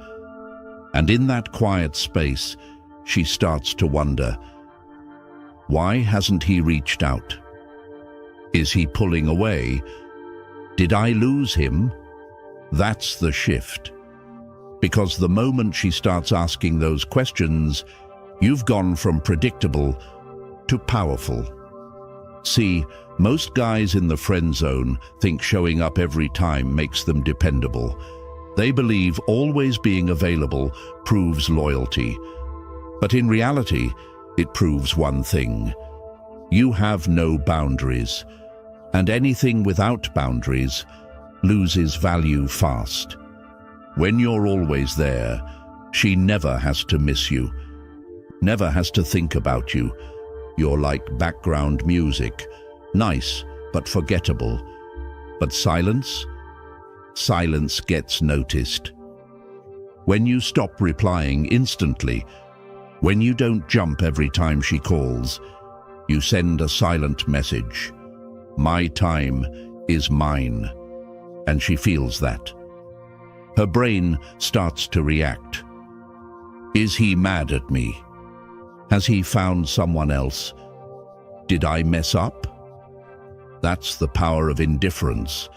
And in that quiet space, she starts to wonder, why hasn't he reached out? Is he pulling away? Did I lose him? That's the shift. Because the moment she starts asking those questions, you've gone from predictable to powerful. See, most guys in the friend zone think showing up every time makes them dependable. They believe always being available proves loyalty. But in reality, it proves one thing. You have no boundaries, and anything without boundaries loses value fast. When you're always there, she never has to miss you, never has to think about you. You're like background music, nice but forgettable. But silence? Silence gets noticed. When you stop replying instantly, when you don't jump every time she calls, you send a silent message. My time is mine. And she feels that. Her brain starts to react. Is he mad at me? Has he found someone else? Did I mess up? That's the power of indifference.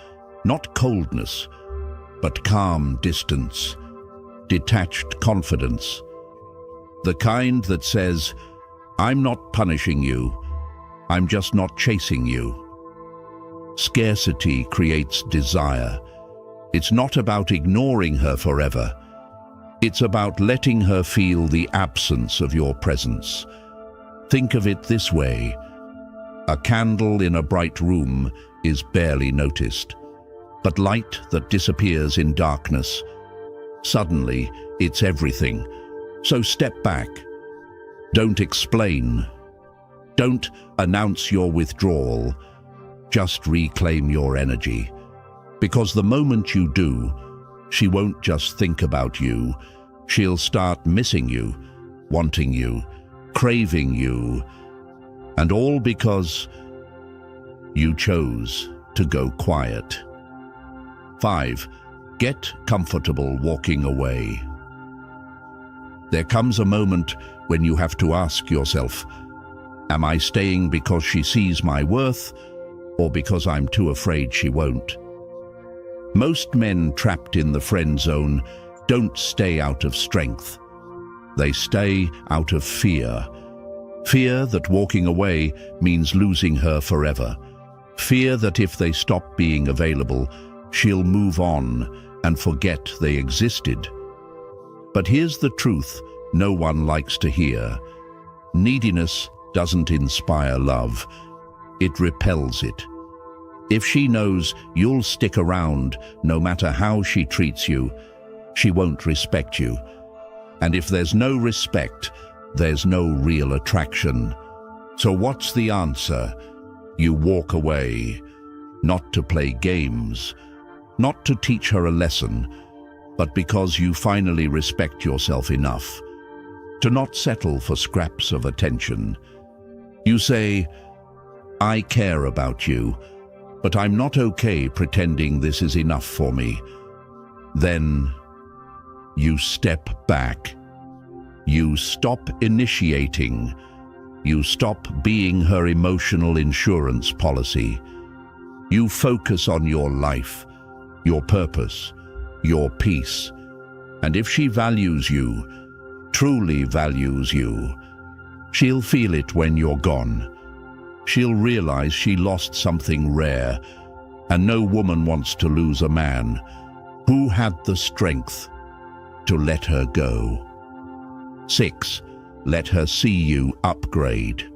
Not coldness, but calm distance, detached confidence. The kind that says, I'm not punishing you, I'm just not chasing you. Scarcity creates desire. It's not about ignoring her forever. It's about letting her feel the absence of your presence. Think of it this way. A candle in a bright room is barely noticed, but light that disappears in darkness, suddenly it's everything. So step back. Don't explain. Don't announce your withdrawal. Just reclaim your energy. Because the moment you do, she won't just think about you. She'll start missing you, wanting you, craving you. And all because you chose to go quiet. 5. Get comfortable walking away. There comes a moment when you have to ask yourself, am I staying because she sees my worth, or because I'm too afraid she won't? Most men trapped in the friend zone don't stay out of strength. They stay out of fear. Fear that walking away means losing her forever. Fear that if they stop being available, she'll move on and forget they existed. But here's the truth no one likes to hear. Neediness doesn't inspire love. It repels it. If she knows you'll stick around no matter how she treats you, she won't respect you. And if there's no respect, there's no real attraction. So what's the answer? You walk away, not to play games, not to teach her a lesson, but because you finally respect yourself enough to not settle for scraps of attention. You say, I care about you, but I'm not okay pretending this is enough for me. Then you step back. You stop initiating. You stop being her emotional insurance policy. You focus on your life, your purpose, your peace. And if she values you, truly values you, she'll feel it when you're gone. She'll realize she lost something rare, and no woman wants to lose a man who had the strength to let her go. 6. Let her see you upgrade.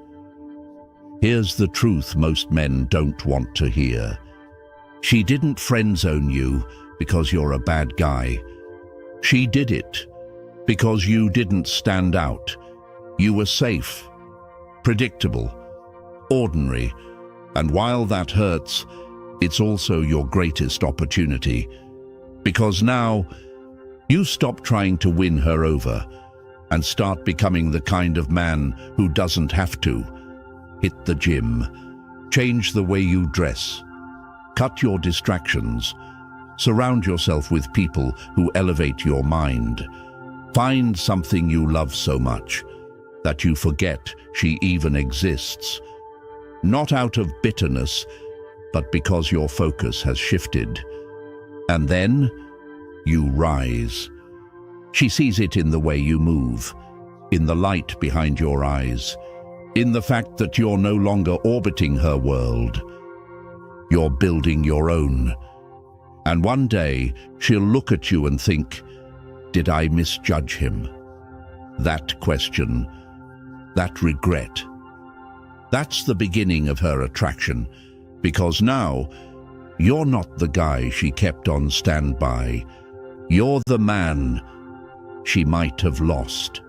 Here's the truth most men don't want to hear. She didn't friend-zone you because you're a bad guy. She did it because you didn't stand out. You were safe, predictable, ordinary, and while that hurts, it's also your greatest opportunity. Because now, you stop trying to win her over and start becoming the kind of man who doesn't have to. Hit the gym, change the way you dress, cut your distractions, surround yourself with people who elevate your mind. Find something you love so much that you forget she even exists. Not out of bitterness, but because your focus has shifted. And then you rise. She sees it in the way you move, in the light behind your eyes, in the fact that you're no longer orbiting her world. You're building your own. And one day, she'll look at you and think, did I misjudge him? That question, that regret, that's the beginning of her attraction, because now, you're not the guy she kept on standby. You're the man she might have lost.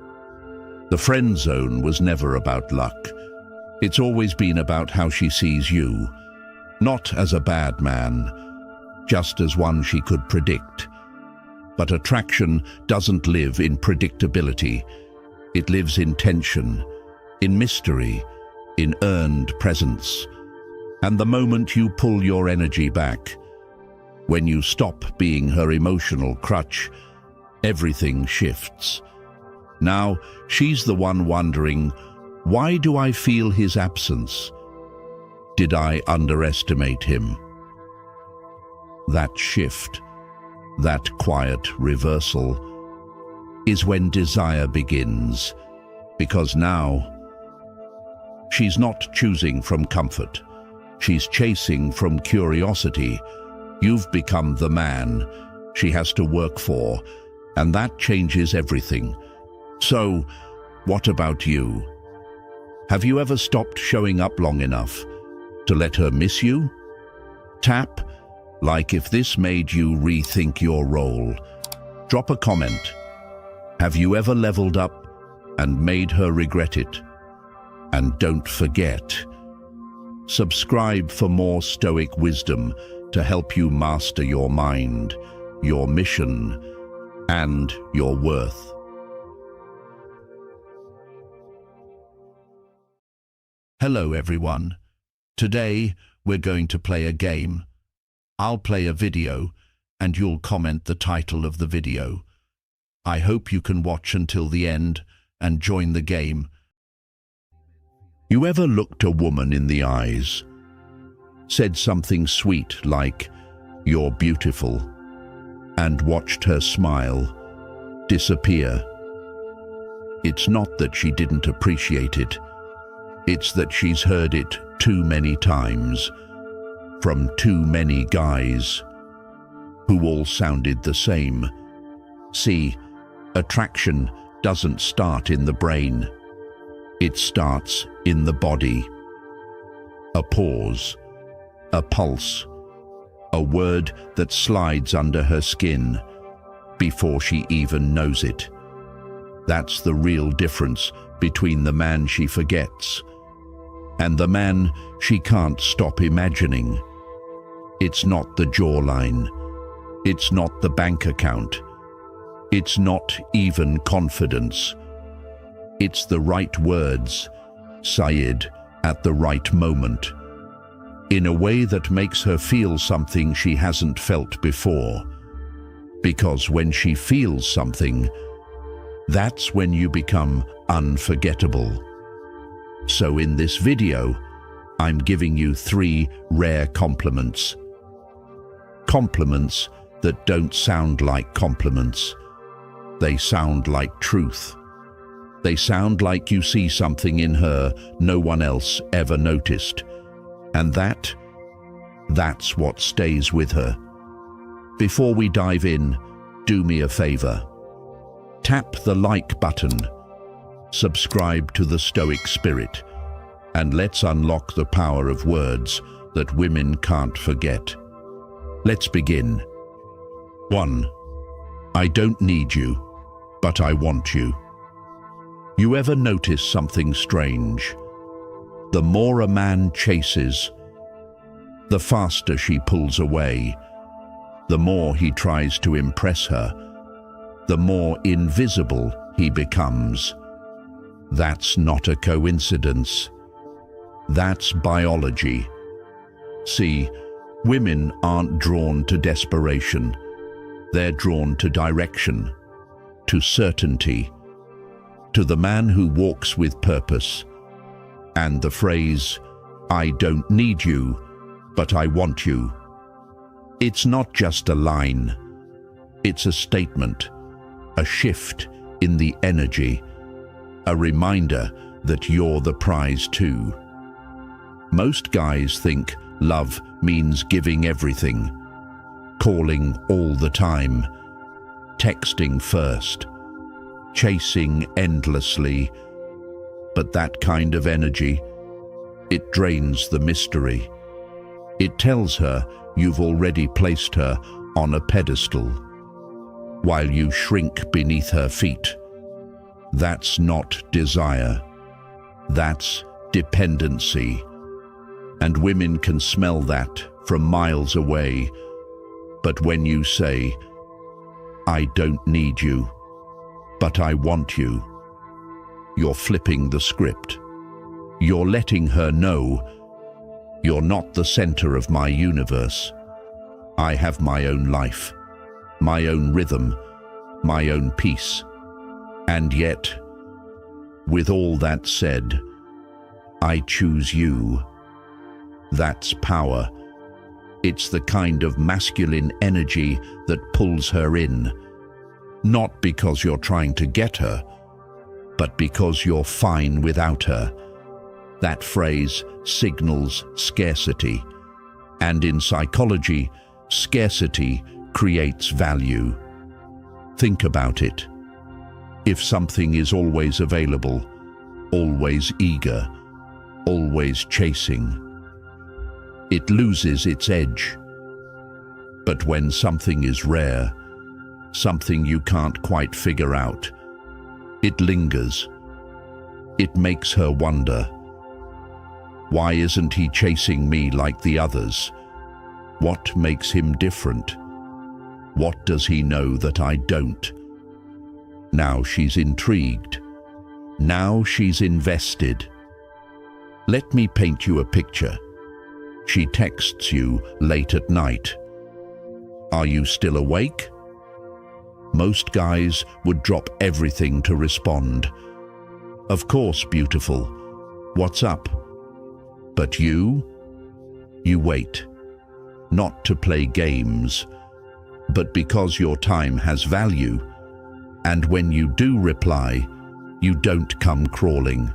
The friend zone was never about luck. It's always been about how she sees you, not as a bad man, just as one she could predict. But attraction doesn't live in predictability. It lives in tension, in mystery, in earned presence. And the moment you pull your energy back, when you stop being her emotional crutch, everything shifts. Now, she's the one wondering, why do I feel his absence? Did I underestimate him? That shift, that quiet reversal, is when desire begins, because now, she's not choosing from comfort. She's chasing from curiosity. You've become the man she has to work for, and that changes everything. So, what about you? Have you ever stopped showing up long enough to let her miss you? Tap like if this made you rethink your role. Drop a comment. Have you ever leveled up and made her regret it? And don't forget, subscribe for more Stoic wisdom to help you master your mind, your mission, and your worth. Hello everyone. Today we're going to play a game. I'll play a video and you'll comment the title of the video. I hope you can watch until the end and join the game. You ever looked a woman in the eyes, said something sweet like, "You're beautiful," and watched her smile disappear? It's not that she didn't appreciate it. It's that she's heard it too many times, from too many guys, who all sounded the same. See, attraction doesn't start in the brain. It starts in the body. A pause, a pulse, a word that slides under her skin before she even knows it. That's the real difference between the man she forgets and the man she can't stop imagining. It's not the jawline. It's not the bank account. It's not even confidence. It's the right words, said at the right moment, in a way that makes her feel something she hasn't felt before. Because when she feels something, that's when you become unforgettable. So in this video, I'm giving you 3 rare compliments. Compliments that don't sound like compliments. They sound like truth. They sound like you see something in her no one else ever noticed. And that's what stays with her. Before we dive in, do me a favor. Tap the like button, subscribe to the Stoic Spirit, and let's unlock the power of words that women can't forget. Let's begin. 1. I don't need you, but I want you. You ever notice something strange? The more a man chases, the faster she pulls away. The more he tries to impress her, the more invisible he becomes. That's not a coincidence. That's biology. See, women aren't drawn to desperation. They're drawn to direction, to certainty, to the man who walks with purpose. And the phrase, I don't need you, but I want you. It's not just a line. It's a statement, a shift in the energy, a reminder that you're the prize too. Most guys think love means giving everything, calling all the time, texting first, chasing endlessly. But that kind of energy, it drains the mystery. It tells her you've already placed her on a pedestal, while you shrink beneath her feet. That's not desire. That's dependency. And women can smell that from miles away. But when you say, I don't need you, but I want you, you're flipping the script. You're letting her know, you're not the center of my universe. I have my own life, my own rhythm, my own peace. And yet, with all that said, I choose you. That's power. It's the kind of masculine energy that pulls her in, not because you're trying to get her, but because you're fine without her. That phrase signals scarcity, and in psychology, scarcity creates value. Think about it. If something is always available, always eager, always chasing, it loses its edge. But when something is rare, something you can't quite figure out, it lingers. It makes her wonder, why isn't he chasing me like the others? What makes him different? What does he know that I don't? Now she's intrigued. Now she's invested. Let me paint you a picture. She texts you late at night. Are you still awake? Most guys would drop everything to respond. Of course, beautiful. What's up? But you wait. Not to play games, but because your time has value. And when you do reply, you don't come crawling.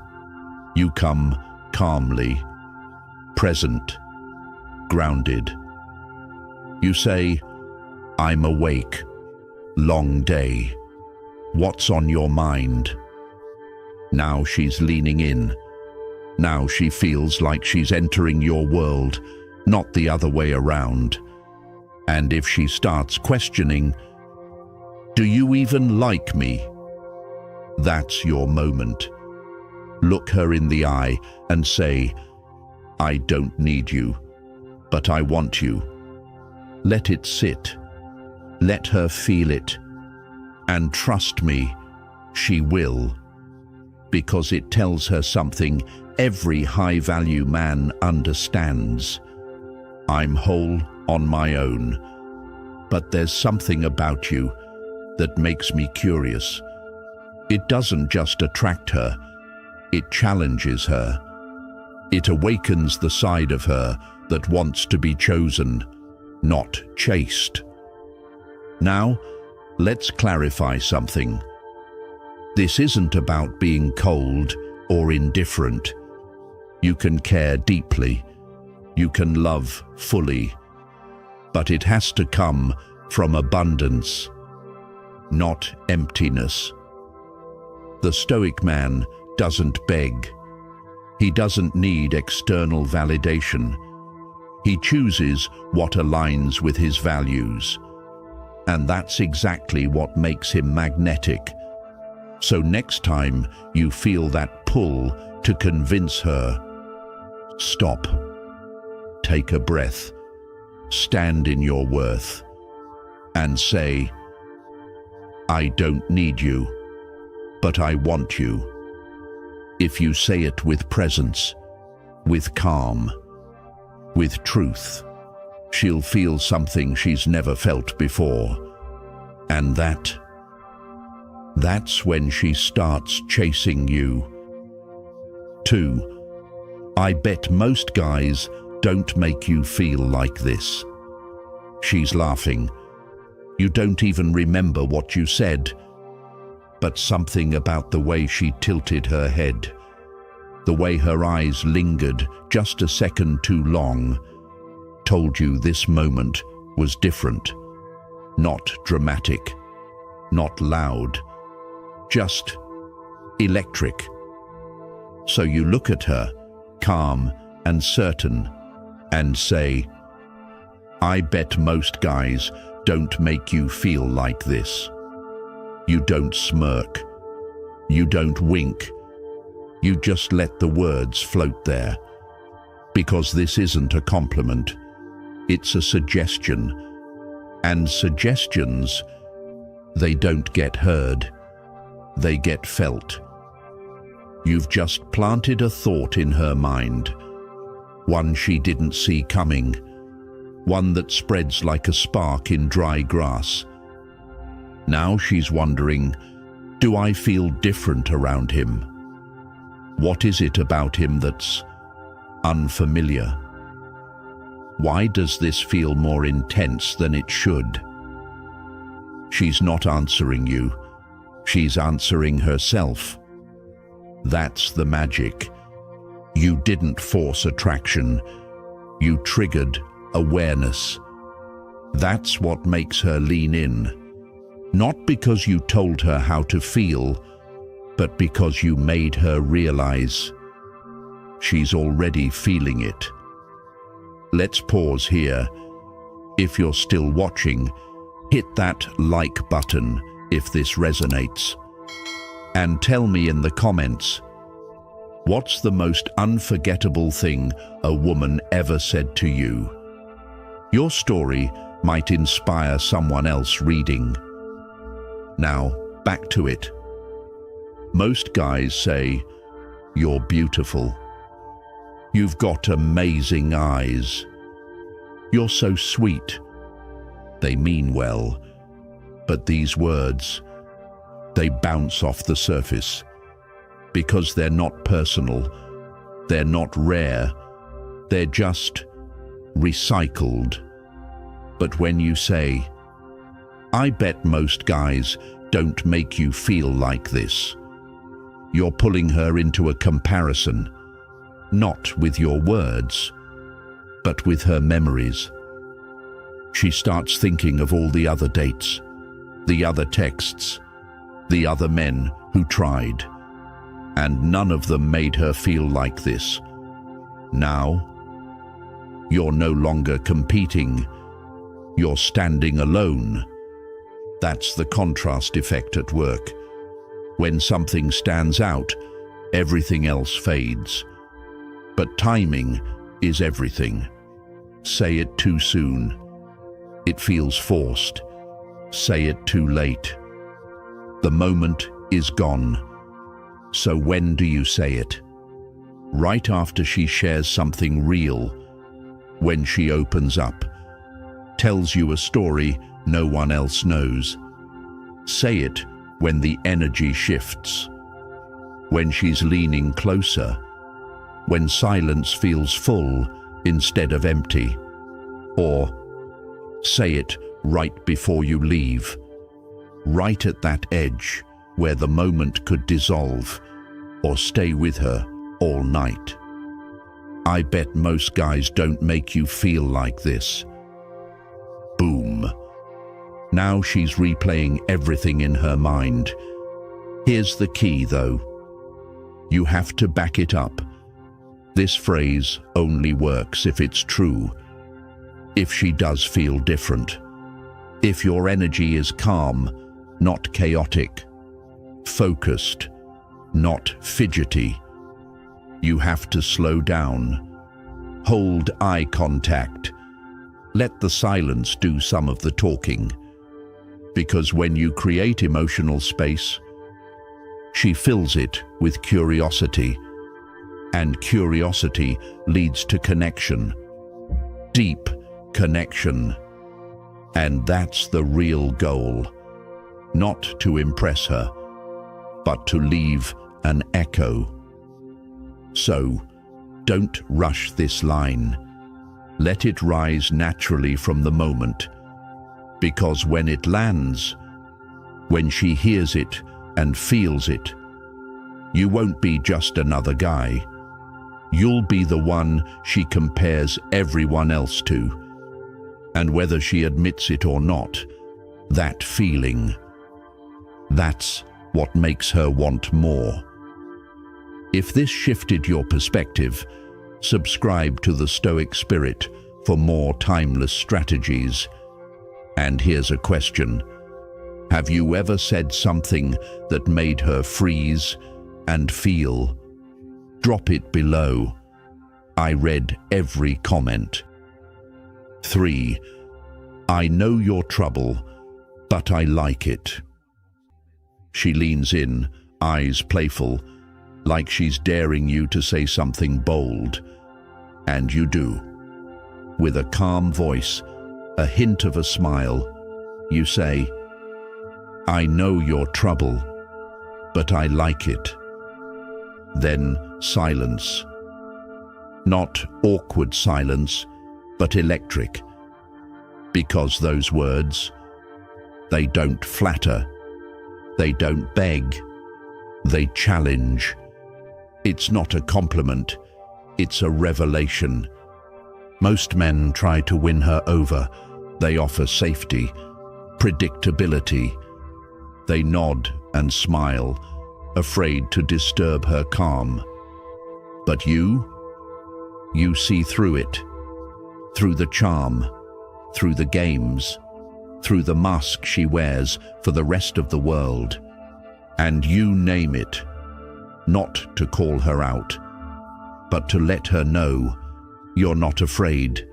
You come calmly, present, grounded. You say, I'm awake. Long day. What's on your mind? Now she's leaning in. Now she feels like she's entering your world, not the other way around. And if she starts questioning, "Do you even like me?" That's your moment. Look her in the eye and say, "I don't need you, but I want you." Let it sit. Let her feel it. And trust me, she will. Because it tells her something every high-value man understands. I'm whole on my own, but there's something about you that makes me curious. It doesn't just attract her, it challenges her. It awakens the side of her that wants to be chosen, not chased. Now, let's clarify something. This isn't about being cold or indifferent. You can care deeply. You can love fully. But it has to come from abundance, not emptiness. The Stoic man doesn't beg. He doesn't need external validation. He chooses what aligns with his values. And that's exactly what makes him magnetic. So next time you feel that pull to convince her, stop. Take a breath. Stand in your worth. And say, "I don't need you, but I want you." If you say it with presence, with calm, with truth, she'll feel something she's never felt before. And that's when she starts chasing you. 2. I bet most guys don't make you feel like this. She's laughing. You don't even remember what you said, but something about the way she tilted her head, the way her eyes lingered just a second too long, told you this moment was different, not dramatic, not loud, just electric. So you look at her, calm and certain, and say, "I bet most guys don't make you feel like this." You don't smirk. You don't wink. You just let the words float there. Because this isn't a compliment. It's a suggestion. And suggestions, they don't get heard. They get felt. You've just planted a thought in her mind. One she didn't see coming. One that spreads like a spark in dry grass. Now she's wondering, do I feel different around him? What is it about him that's unfamiliar? Why does this feel more intense than it should? She's not answering you. She's answering herself. That's the magic. You didn't force attraction. You triggered awareness. That's what makes her lean in. Not because you told her how to feel, but because you made her realize she's already feeling it. Let's pause here. If you're still watching, hit that like button if this resonates. And tell me in the comments, what's the most unforgettable thing a woman ever said to you? Your story might inspire someone else reading. Now, back to it. Most guys say, "You're beautiful. You've got amazing eyes. You're so sweet." They mean well, but these words, they bounce off the surface because they're not personal, they're not rare, they're just recycled. But when you say, "I bet most guys don't make you feel like this," you're pulling her into a comparison, not with your words, but with her memories. She starts thinking of all the other dates, the other texts, the other men who tried, and none of them made her feel like this. Now, you're no longer competing, you're standing alone. That's the contrast effect at work. When something stands out, everything else fades. But timing is everything. Say it too soon, it feels forced. Say it too late, the moment is gone. So when do you say it? Right after she shares something real, when she opens up, tells you a story no one else knows. Say it when the energy shifts, when she's leaning closer, when silence feels full instead of empty. Or say it right before you leave, right at that edge where the moment could dissolve, or stay with her all night. I bet most guys don't make you feel like this. Boom. Now she's replaying everything in her mind. Here's the key, though. You have to back it up. This phrase only works if it's true, if she does feel different, if your energy is calm, not chaotic, focused, not fidgety. You have to slow down, hold eye contact, let the silence do some of the talking. Because when you create emotional space, she fills it with curiosity, and curiosity leads to connection, deep connection. And that's the real goal, not to impress her, but to leave an echo. So, don't rush this line. Let it rise naturally from the moment, because when it lands, when she hears it and feels it, you won't be just another guy. You'll be the one she compares everyone else to. And whether she admits it or not, that feeling, that's what makes her want more. If this shifted your perspective, subscribe to the Stoic Spirit for more timeless strategies. And here's a question. Have you ever said something that made her freeze and feel? Drop it below. I read every comment. 3. I know your trouble, but I like it. She leans in, eyes playful, like she's daring you to say something bold. And you do. With a calm voice, a hint of a smile, you say, I know your trouble, but I like it. Then silence. Not awkward silence, but electric. Because those words, they don't flatter, they don't beg, they challenge. It's not a compliment, it's a revelation. Most men try to win her over. They offer safety, predictability. They nod and smile, afraid to disturb her calm. But you see through it, through the charm, through the games, through the mask she wears for the rest of the world. And you name it, not to call her out, but to let her know you're not afraid,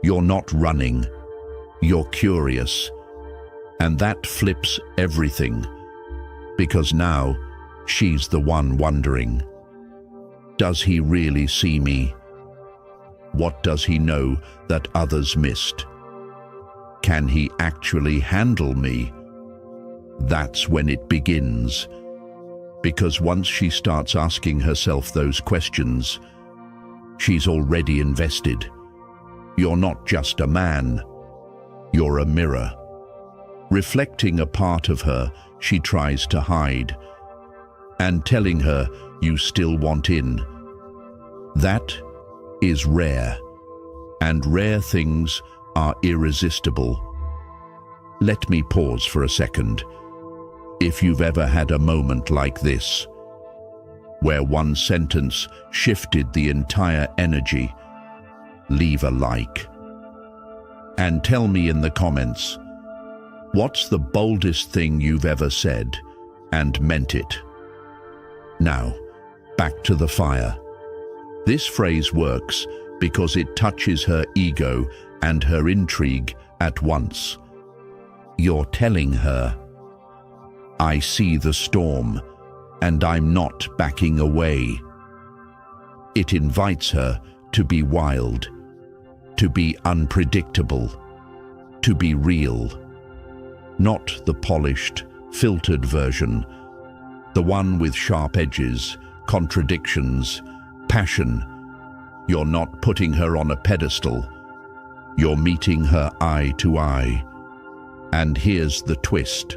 you're not running, you're curious. And that flips everything, because now she's the one wondering, does he really see me? What does he know that others missed? Can he actually handle me? That's when it begins. Because once she starts asking herself those questions, she's already invested. You're not just a man, you're a mirror, reflecting a part of her she tries to hide, and telling her you still want in. That is rare, and rare things are irresistible. Let me pause for a second. If you've ever had a moment like this, where one sentence shifted the entire energy, leave a like. And tell me in the comments, what's the boldest thing you've ever said and meant it? Now, back to the fire. This phrase works because it touches her ego and her intrigue at once. You're telling her, I see the storm, and I'm not backing away. It invites her to be wild, to be unpredictable, to be real. Not the polished, filtered version, the one with sharp edges, contradictions, passion. You're not putting her on a pedestal. You're meeting her eye to eye. And here's the twist.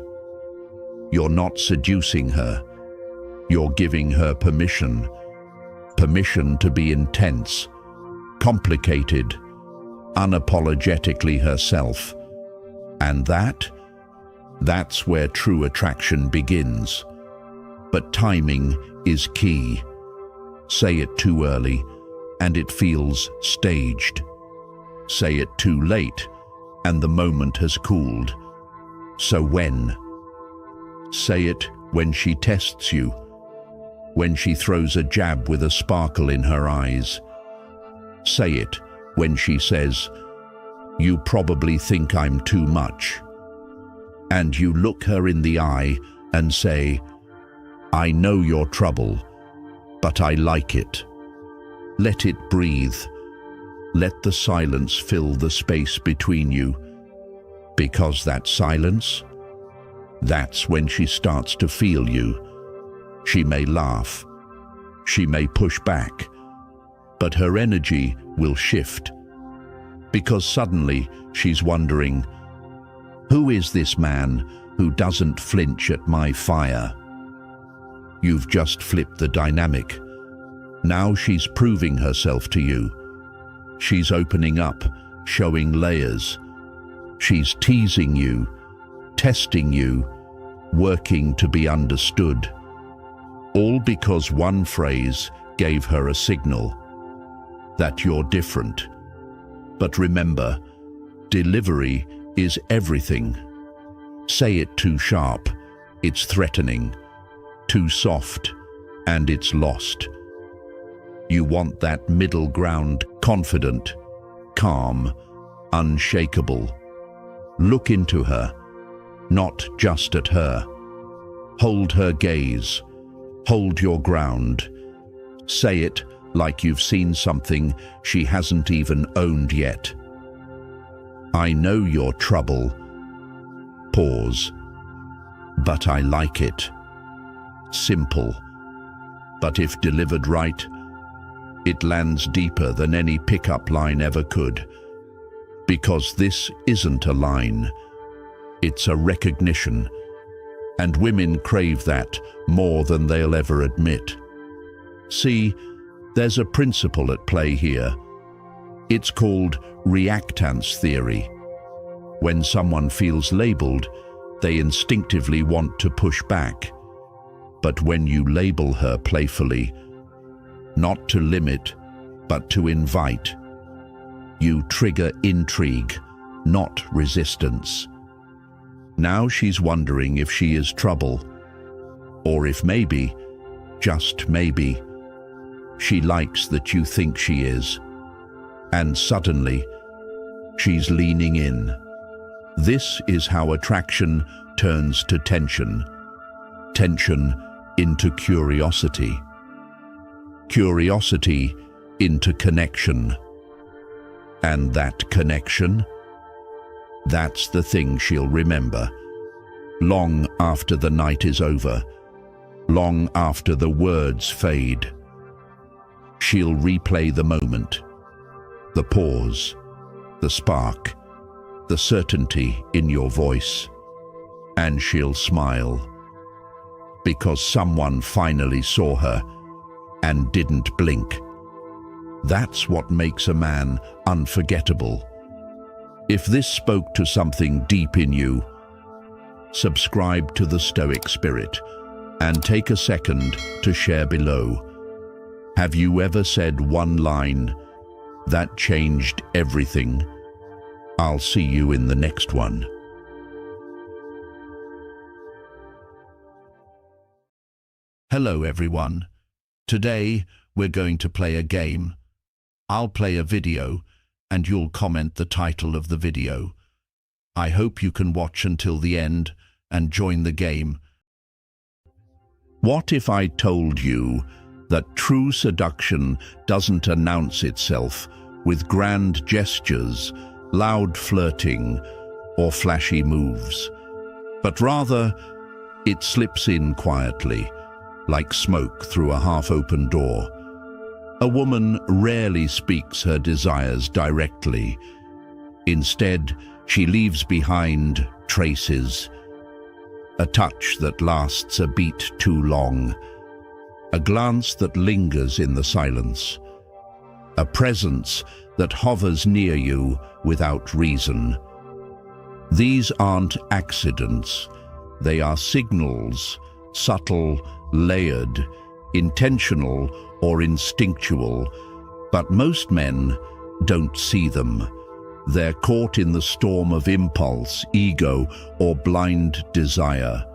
You're not seducing her. You're giving her permission. Permission to be intense, complicated, unapologetically herself. And that's where true attraction begins. But timing is key. Say it too early, and it feels staged. Say it too late, and the moment has cooled. So when? Say it when she tests you, when she throws a jab with a sparkle in her eyes. Say it when she says, you probably think I'm too much. And you look her in the eye and say, I know your trouble, but I like it. Let it breathe. Let the silence fill the space between you. Because that silence, that's when she starts to feel you. She may laugh. She may push back. But her energy will shift. Because suddenly she's wondering, who is this man who doesn't flinch at my fire? You've just flipped the dynamic. Now she's proving herself to you. She's opening up, showing layers. She's teasing you, testing you, working to be understood. All because one phrase gave her a signal that you're different. But remember, delivery is everything. Say it too sharp, it's threatening. Too soft, and it's lost. You want that middle ground, confident, calm, unshakable. Look into her, not just at her. Hold her gaze. Hold your ground. Say it like you've seen something she hasn't even owned yet. I know your trouble. Pause. But I like it. Simple. But if delivered right, it lands deeper than any pickup line ever could. Because this isn't a line. It's a recognition. And women crave that more than they'll ever admit. See, there's a principle at play here. It's called reactance theory. When someone feels labeled, they instinctively want to push back. But when you label her playfully, not to limit, but to invite, you trigger intrigue, not resistance. Now she's wondering if she is trouble, or if maybe, just maybe, she likes that you think she is. And suddenly, she's leaning in. This is how attraction turns to tension. Tension into curiosity. Curiosity into connection. And that connection, that's the thing she'll remember. Long after the night is over, long after the words fade. She'll replay the moment, the pause, the spark, the certainty in your voice, and she'll smile. Because someone finally saw her and didn't blink. That's what makes a man unforgettable. If this spoke to something deep in you, subscribe to the Stoic Spirit and take a second to share below. Have you ever said one line that changed everything? I'll see you in the next one. Hello everyone. Today we're going to play a game. I'll play a video and you'll comment the title of the video. I hope you can watch until the end and join the game. What if I told you that true seduction doesn't announce itself with grand gestures, loud flirting, or flashy moves, but rather it slips in quietly, like smoke through a half-open door? A woman rarely speaks her desires directly. Instead, she leaves behind traces. A touch that lasts a beat too long. A glance that lingers in the silence. A presence that hovers near you without reason. These aren't accidents. They are signals, subtle, layered, intentional or instinctual, but most men don't see them. They're caught in the storm of impulse, ego, or blind desire.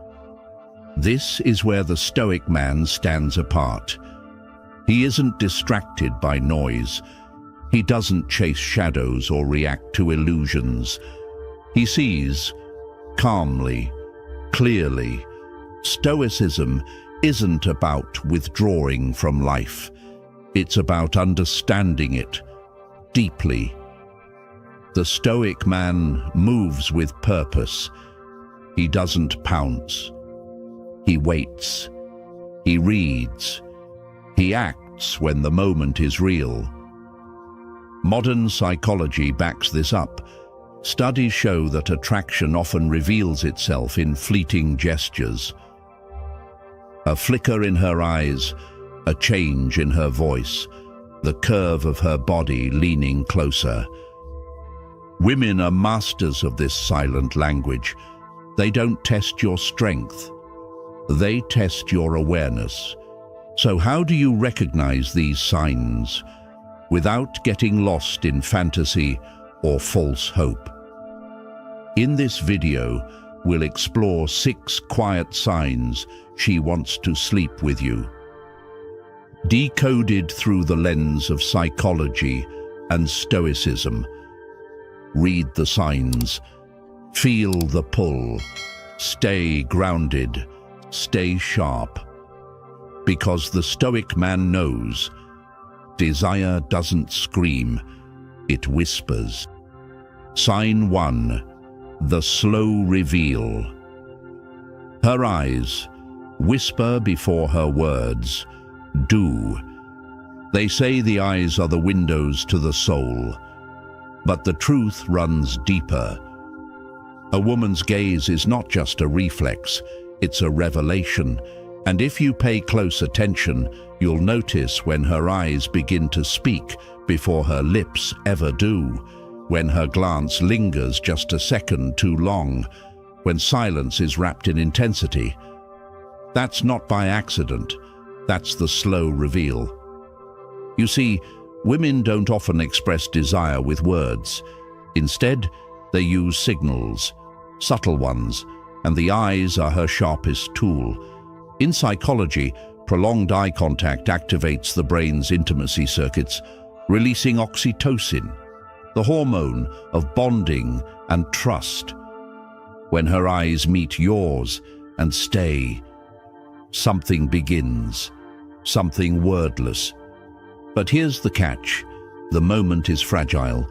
This is where the Stoic man stands apart. He isn't distracted by noise. He doesn't chase shadows or react to illusions. He sees calmly, clearly. Stoicism isn't about withdrawing from life. It's about understanding it deeply. The Stoic man moves with purpose. He doesn't pounce. He waits. He reads. He acts when the moment is real. Modern psychology backs this up. Studies show that attraction often reveals itself in fleeting gestures. A flicker in her eyes, a change in her voice, the curve of her body leaning closer. Women are masters of this silent language. They don't test your strength. They test your awareness. So how do you recognize these signs without getting lost in fantasy or false hope? In this video, we'll explore 6 quiet signs she wants to sleep with you. Decoded through the lens of psychology and Stoicism. Read the signs. Feel the pull. Stay grounded. Stay sharp. Because the Stoic man knows, desire doesn't scream, it whispers. Sign 1. The slow reveal. Her eyes whisper before her words. Do. They say the eyes are the windows to the soul, but the truth runs deeper. A woman's gaze is not just a reflex, it's a revelation, and if you pay close attention, you'll notice when her eyes begin to speak before her lips ever do, when her glance lingers just a second too long, when silence is wrapped in intensity. That's not by accident, that's the slow reveal. You see, women don't often express desire with words. Instead, they use signals, subtle ones, and the eyes are her sharpest tool. In psychology, prolonged eye contact activates the brain's intimacy circuits, releasing oxytocin, the hormone of bonding and trust. When her eyes meet yours and stay, something begins, something wordless. But here's the catch. The moment is fragile.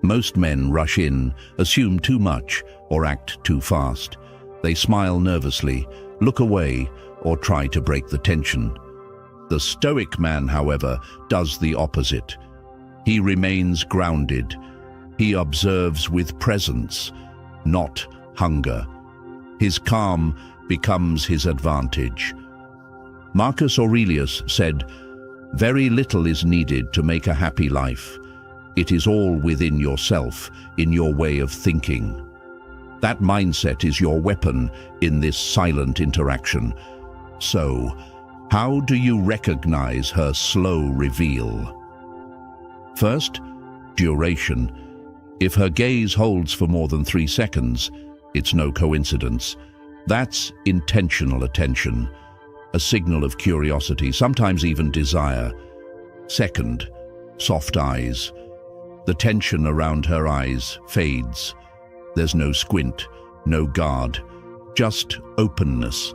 Most men rush in, assume too much, or act too fast. They smile nervously, look away, or try to break the tension. The Stoic man, however, does the opposite. He remains grounded. He observes with presence, not hunger. His calm becomes his advantage. Marcus Aurelius said, "Very little is needed to make a happy life. It is all within yourself, in your way of thinking. That mindset is your weapon in this silent interaction. So, how do you recognize her slow reveal? First, duration. If her gaze holds for more than 3 seconds, it's no coincidence. That's intentional attention, a signal of curiosity, sometimes even desire. Second, soft eyes. The tension around her eyes fades. There's no squint, no guard, just openness.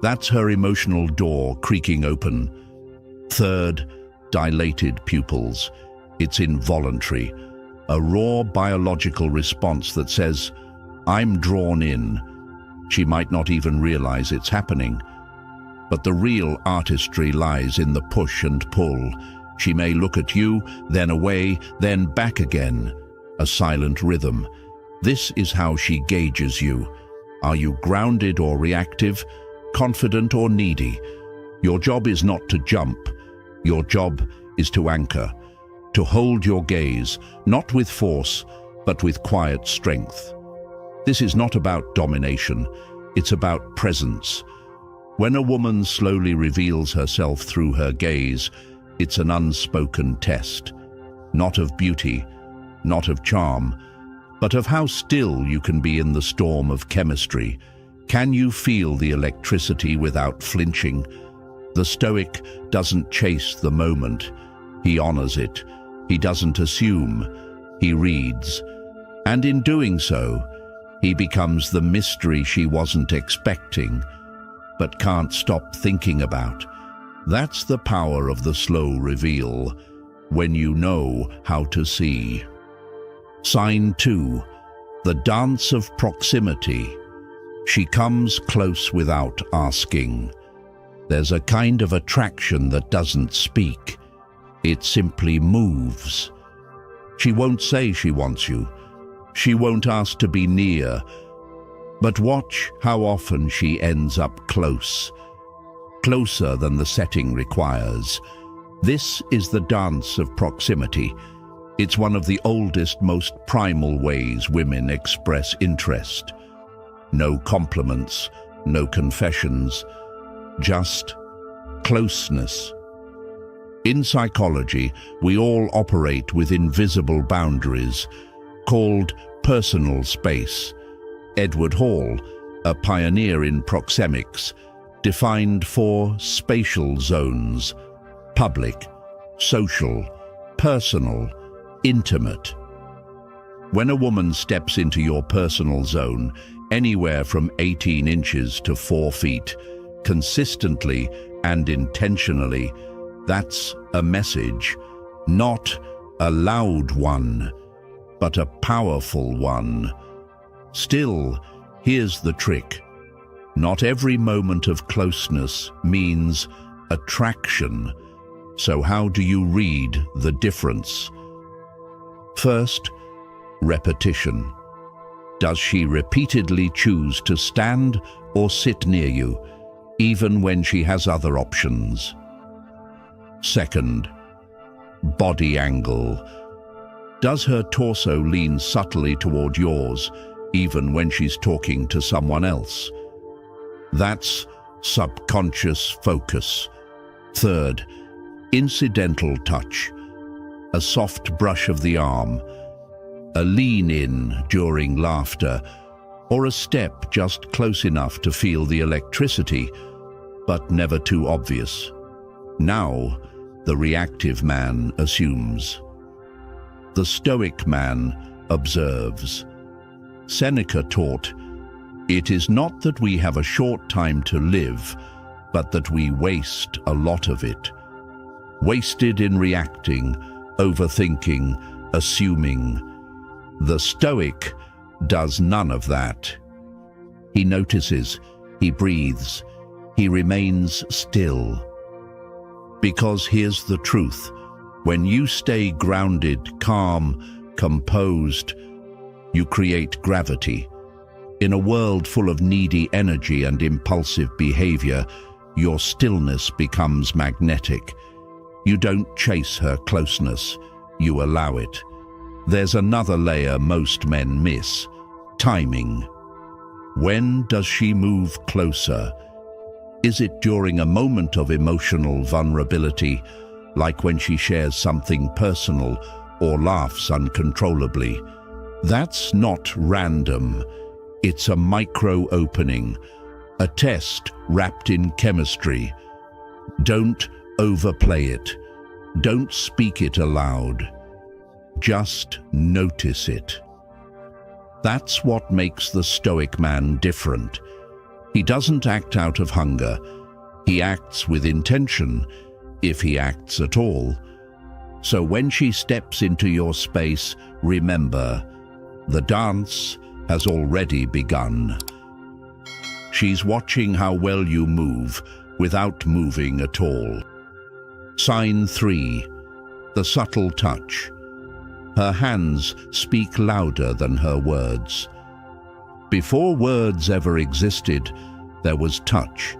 That's her emotional door creaking open. Third, dilated pupils. It's involuntary, a raw biological response that says, "I'm drawn in." She might not even realize it's happening. But the real artistry lies in the push and pull. She may look at you, then away, then back again. A silent rhythm. This is how she gauges you. Are you grounded or reactive, confident or needy? Your job is not to jump. Your job is to anchor, to hold your gaze, not with force, but with quiet strength. This is not about domination. It's about presence. When a woman slowly reveals herself through her gaze, it's an unspoken test, not of beauty, not of charm, but of how still you can be in the storm of chemistry. Can you feel the electricity without flinching? The Stoic doesn't chase the moment. He honors it. He doesn't assume. He reads. And in doing so, he becomes the mystery she wasn't expecting, but can't stop thinking about. That's the power of the slow reveal, when you know how to see. Sign 2, the dance of proximity. She comes close without asking. There's a kind of attraction that doesn't speak. It simply moves. She won't say she wants you. She won't ask to be near. But watch how often she ends up close. Closer than the setting requires. This is the dance of proximity. It's one of the oldest, most primal ways women express interest. No compliments, no confessions, just closeness. In psychology, we all operate with invisible boundaries, called personal space. Edward Hall, a pioneer in proxemics, defined 4 spatial zones: public, social, personal, intimate. When a woman steps into your personal zone, anywhere from 18 inches to 4 feet, consistently and intentionally, that's a message, not a loud one, but a powerful one. Still, here's the trick. Not every moment of closeness means attraction. So how do you read the difference? First, repetition. Does she repeatedly choose to stand or sit near you, even when she has other options? Second, body angle. Does her torso lean subtly toward yours, even when she's talking to someone else? That's subconscious focus. Third, incidental touch. A soft brush of the arm, a lean in during laughter, or a step just close enough to feel the electricity, but never too obvious. Now, the reactive man assumes. The Stoic man observes. Seneca taught, "It is not that we have a short time to live, but that we waste a lot of it." Wasted in reacting, overthinking, assuming. The Stoic does none of that. He notices, he breathes, he remains still. Because here's the truth. When you stay grounded, calm, composed, you create gravity. In a world full of needy energy and impulsive behavior, your stillness becomes magnetic. You don't chase her closeness, you allow it. There's another layer most men miss: timing. When does she move closer? Is it during a moment of emotional vulnerability, like when she shares something personal or laughs uncontrollably? That's not random. It's a micro-opening, a test wrapped in chemistry. Don't overplay it. Don't speak it aloud. Just notice it. That's what makes the Stoic man different. He doesn't act out of hunger. He acts with intention, if he acts at all. So when she steps into your space, remember, the dance has already begun. She's watching how well you move without moving at all. Sign 3, the subtle touch. Her hands speak louder than her words. Before words ever existed, there was touch.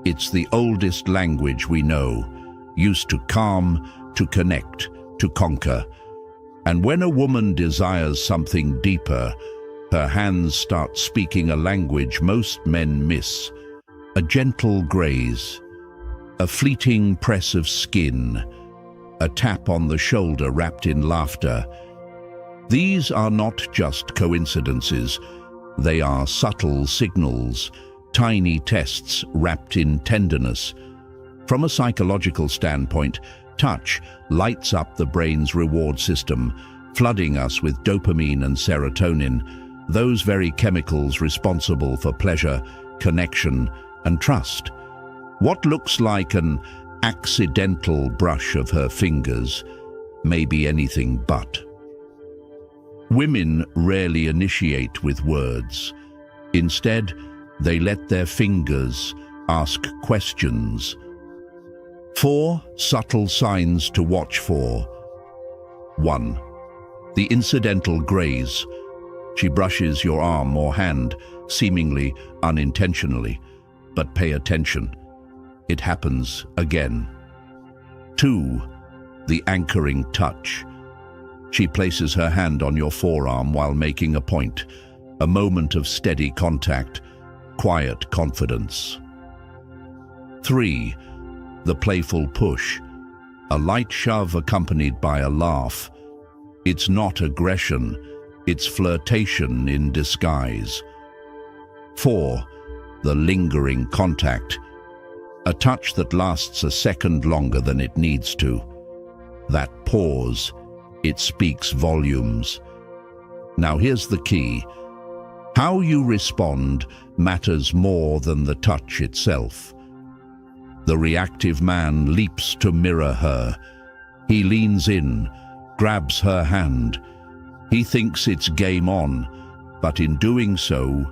It's the oldest language we know, used to calm, to connect, to conquer. And when a woman desires something deeper, her hands start speaking a language most men miss. A gentle graze, a fleeting press of skin, a tap on the shoulder wrapped in laughter. These are not just coincidences. They are subtle signals, tiny tests wrapped in tenderness. From a psychological standpoint, touch lights up the brain's reward system, flooding us with dopamine and serotonin, those very chemicals responsible for pleasure, connection, and trust. What looks like an accidental brush of her fingers may be anything but. Women rarely initiate with words. Instead, they let their fingers ask questions. 4 subtle signs to watch for. 1. The incidental graze. She brushes your arm or hand, seemingly unintentionally, but pay attention. It happens again. 2. The anchoring touch. She places her hand on your forearm while making a point, a moment of steady contact, quiet confidence. 3. The playful push. A light shove accompanied by a laugh. It's not aggression, it's flirtation in disguise. 4. The lingering contact. A touch that lasts a second longer than it needs to. That pause, it speaks volumes. Now here's the key. How you respond matters more than the touch itself. The reactive man leaps to mirror her. He leans in, grabs her hand. He thinks it's game on, but in doing so,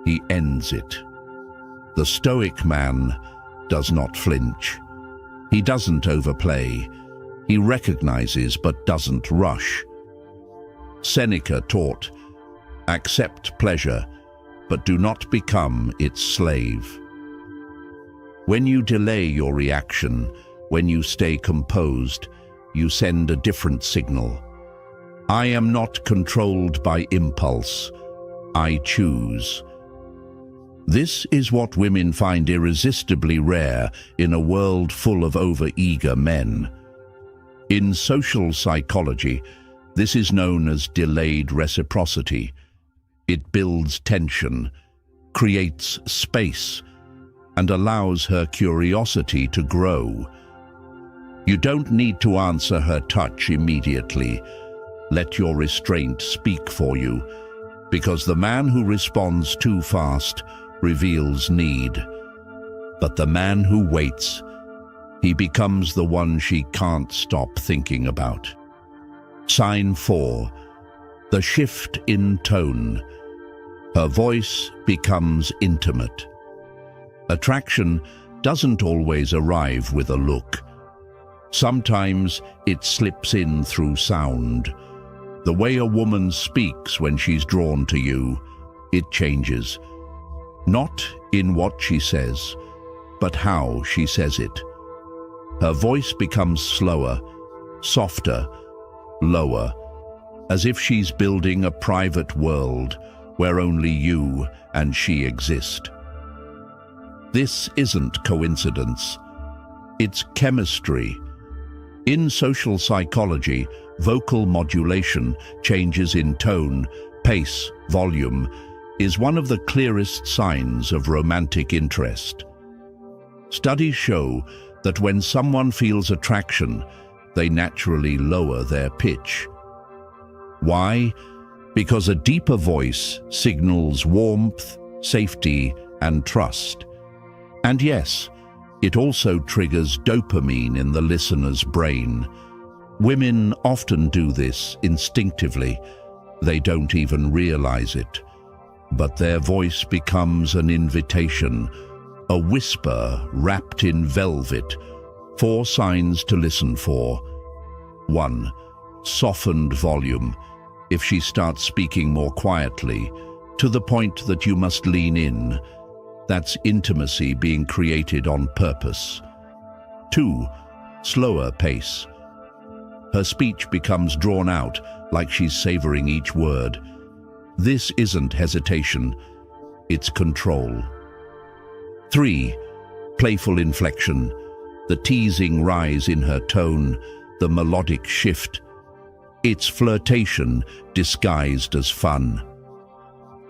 he ends it. The Stoic man does not flinch. He doesn't overplay. He recognizes but doesn't rush. Seneca taught, accept pleasure, but do not become its slave. When you delay your reaction, when you stay composed, you send a different signal. I am not controlled by impulse. I choose. This is what women find irresistibly rare in a world full of over-eager men. In social psychology, this is known as delayed reciprocity. It builds tension, creates space, and allows her curiosity to grow. You don't need to answer her touch immediately. Let your restraint speak for you, because the man who responds too fast reveals need. But the man who waits, he becomes the one she can't stop thinking about. Sign 4. The shift in tone. Her voice becomes intimate. Attraction doesn't always arrive with a look. Sometimes it slips in through sound. The way a woman speaks when she's drawn to you, it changes. Not in what she says, but how she says it. Her voice becomes slower, softer, lower. as if she's building a private world where only you and she exist. This isn't coincidence. It's chemistry. In social psychology, vocal modulation, changes in tone, pace, volume, is one of the clearest signs of romantic interest. Studies show that when someone feels attraction, they naturally lower their pitch. Why? Because a deeper voice signals warmth, safety, and trust. And yes, it also triggers dopamine in the listener's brain. Women often do this instinctively. They don't even realize it. But their voice becomes an invitation, a whisper wrapped in velvet. 4 signs to listen for. 1. Softened volume. If she starts speaking more quietly, to the point that you must lean in, that's intimacy being created on purpose. 2. Slower pace. Her speech becomes drawn out, like she's savoring each word. This isn't hesitation, it's control. 3. Playful inflection. The teasing rise in her tone, the melodic shift. It's flirtation disguised as fun.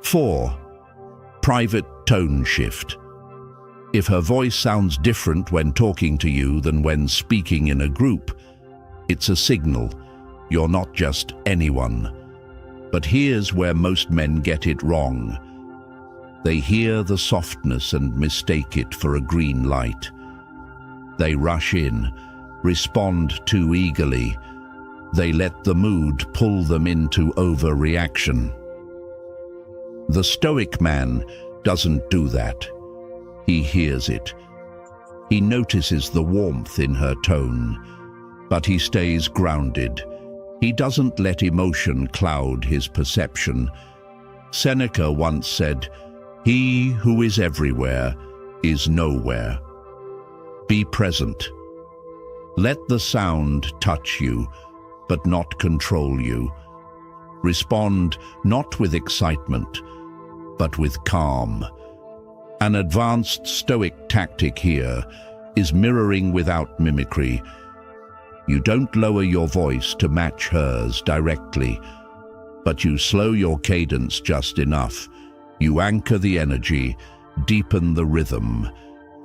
4. Private tone shift. If her voice sounds different when talking to you than when speaking in a group, it's a signal you're not just anyone. But here's where most men get it wrong. They hear the softness and mistake it for a green light. They rush in, respond too eagerly. They let the mood pull them into overreaction. The Stoic man doesn't do that. He hears it. He notices the warmth in her tone, but he stays grounded. He doesn't let emotion cloud his perception. Seneca once said, "He who is everywhere is nowhere." Be present. Let the sound touch you, but not control you. Respond not with excitement, but with calm. An advanced Stoic tactic here is mirroring without mimicry. You don't lower your voice to match hers directly, but you slow your cadence just enough. You anchor the energy, deepen the rhythm,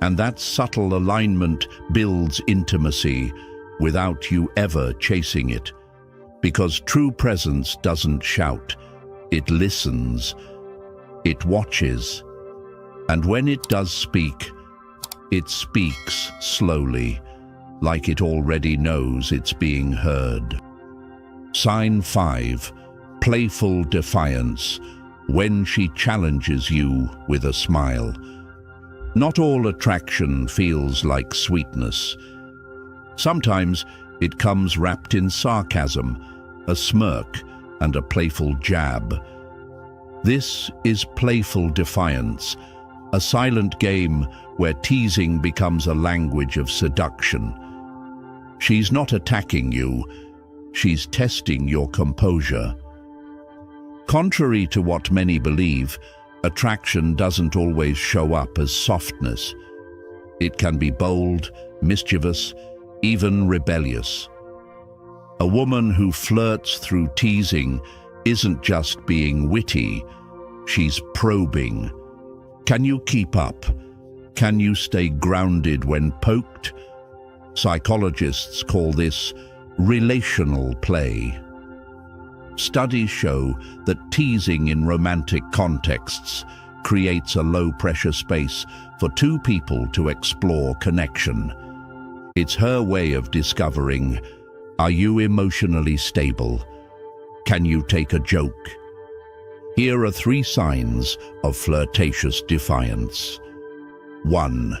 and that subtle alignment builds intimacy without you ever chasing it. Because true presence doesn't shout, it listens, it watches, and when it does speak, it speaks slowly, like it already knows it's being heard. Sign 5, playful defiance, when she challenges you with a smile. Not all attraction feels like sweetness. Sometimes it comes wrapped in sarcasm, a smirk, and a playful jab. This is playful defiance, a silent game where teasing becomes a language of seduction. She's not attacking you, she's testing your composure. Contrary to what many believe, attraction doesn't always show up as softness. It can be bold, mischievous, even rebellious. A woman who flirts through teasing isn't just being witty, she's probing. Can you keep up? Can you stay grounded when poked? Psychologists call this relational play. Studies show that teasing in romantic contexts creates a low-pressure space for 2 people to explore connection. It's her way of discovering, are you emotionally stable? Can you take a joke? Here are 3 signs of flirtatious defiance. 1.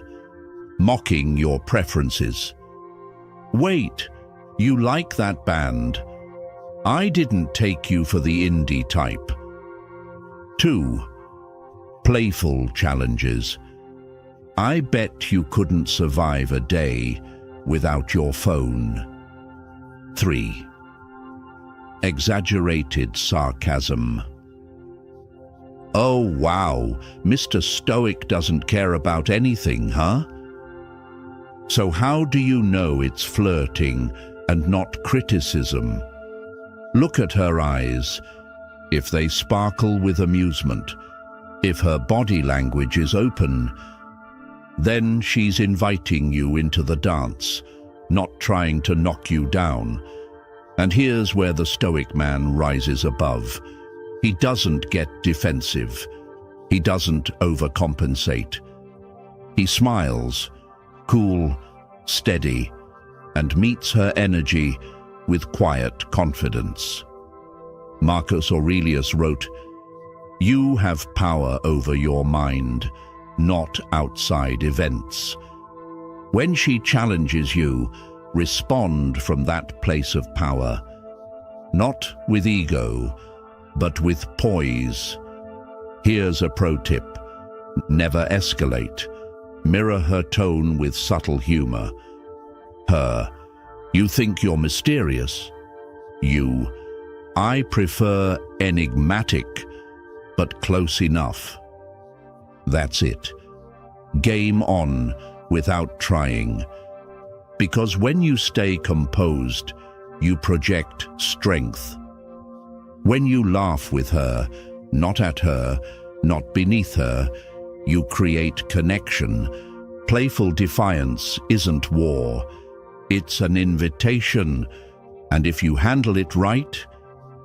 Mocking your preferences. Wait, you like that band? I didn't take you for the indie type. 2. Playful challenges. I bet you couldn't survive a day without your phone. 3. exaggerated sarcasm. Oh wow, Mr. Stoic doesn't care about anything, huh? So how do you know it's flirting and not criticism? Look at her eyes. If they sparkle with amusement, if her body language is open, then she's inviting you into the dance, not trying to knock you down. And here's where the Stoic man rises above. He doesn't get defensive. He doesn't overcompensate. He smiles, cool, steady, and meets her energy with quiet confidence. Marcus Aurelius wrote, "You have power over your mind, not outside events." When she challenges you, respond from that place of power, not with ego, but with poise. Here's a pro tip: never escalate. Mirror her tone with subtle humor. Her, "You think you're mysterious." You, "I prefer enigmatic, but close enough." That's it. Game on without trying. Because when you stay composed, you project strength. When you laugh with her, not at her, not beneath her, you create connection. Playful defiance isn't war. It's an invitation. And if you handle it right,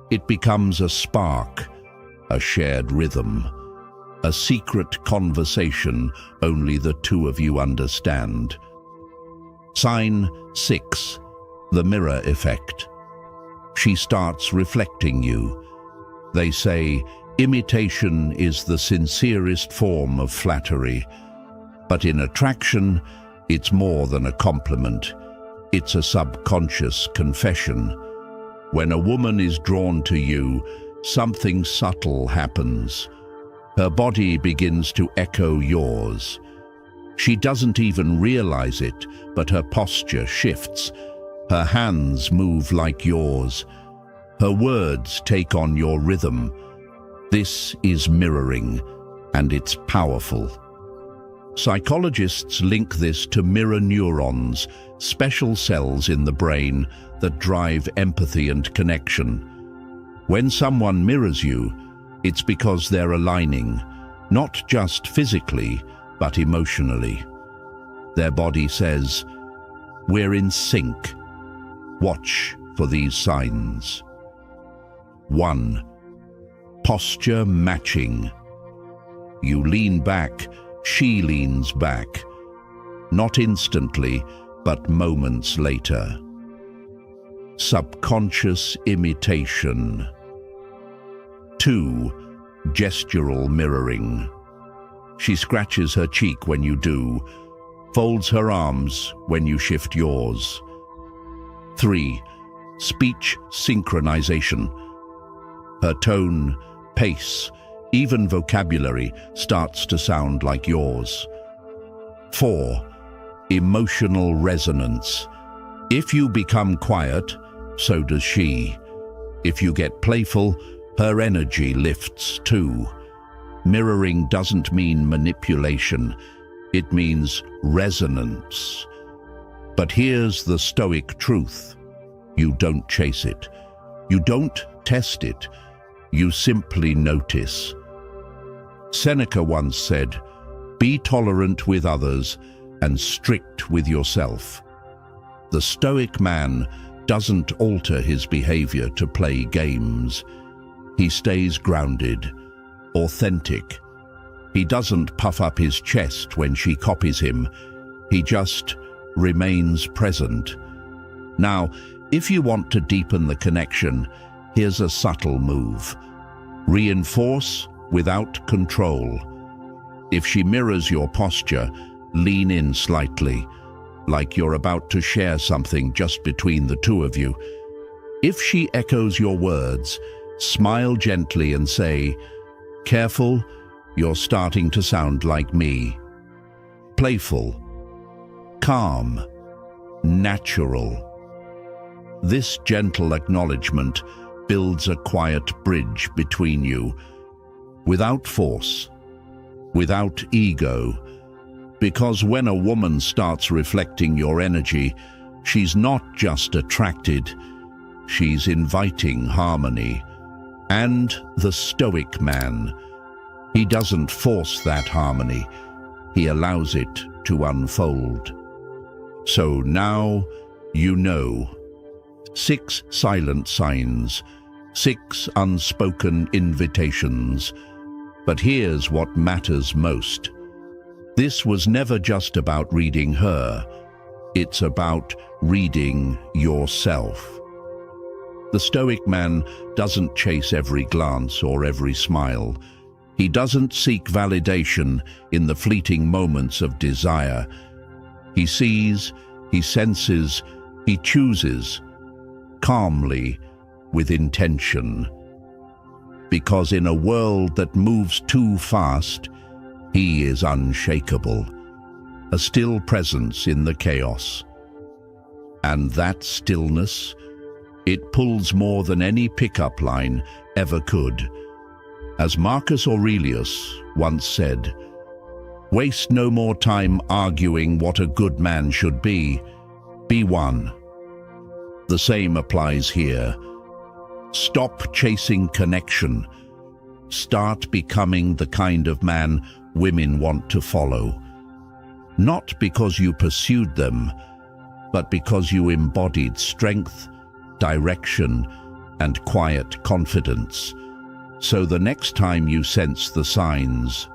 it becomes a spark, a shared rhythm, a secret conversation only the two of you understand. Sign 6, the mirror effect. She starts reflecting you. They say imitation is the sincerest form of flattery, but in attraction, it's more than a compliment. It's a subconscious confession. When a woman is drawn to you, something subtle happens. Her body begins to echo yours. She doesn't even realize it, but her posture shifts. Her hands move like yours. Her words take on your rhythm. This is mirroring, and it's powerful. Psychologists link this to mirror neurons, special cells in the brain that drive empathy and connection. When someone mirrors you, it's because they're aligning, not just physically, but emotionally. Their body says, "We're in sync." Watch for these signs. 1. Posture matching. You lean back, she leans back. Not instantly, but moments later. Subconscious imitation. 2. Gestural mirroring. She scratches her cheek when you do, folds her arms when you shift yours. 3. Speech synchronization. Her tone, pace, even vocabulary starts to sound like yours. 4. Emotional resonance. If you become quiet, so does she. If you get playful, her energy lifts too. Mirroring doesn't mean manipulation, it means resonance. But here's the Stoic truth. You don't chase it. You don't test it. You simply notice. Seneca once said, "Be tolerant with others and strict with yourself." The Stoic man doesn't alter his behavior to play games. He stays grounded, authentic. He doesn't puff up his chest when she copies him. He just remains present. Now, if you want to deepen the connection, here's a subtle move. Reinforce without control. If she mirrors your posture, lean in slightly, like you're about to share something just between the two of you. If she echoes your words, smile gently and say, "Careful, you're starting to sound like me." Playful, calm, natural. This gentle acknowledgement builds a quiet bridge between you, without force, without ego, because when a woman starts reflecting your energy, she's not just attracted, she's inviting harmony. And the Stoic man, he doesn't force that harmony, he allows it to unfold. So now you know. 6 silent signs, 6 unspoken invitations. But here's what matters most. This was never just about reading her, it's about reading yourself. The Stoic man doesn't chase every glance or every smile. He doesn't seek validation in the fleeting moments of desire. He sees, he senses, he chooses, calmly, with intention. Because in a world that moves too fast, he is unshakable, a still presence in the chaos. And that stillness, it pulls more than any pickup line ever could. As Marcus Aurelius once said, "Waste no more time arguing what a good man should be one." The same applies here. Stop chasing connection. Start becoming the kind of man women want to follow. Not because you pursued them, but because you embodied strength, direction, and quiet confidence. So the next time you sense the signs,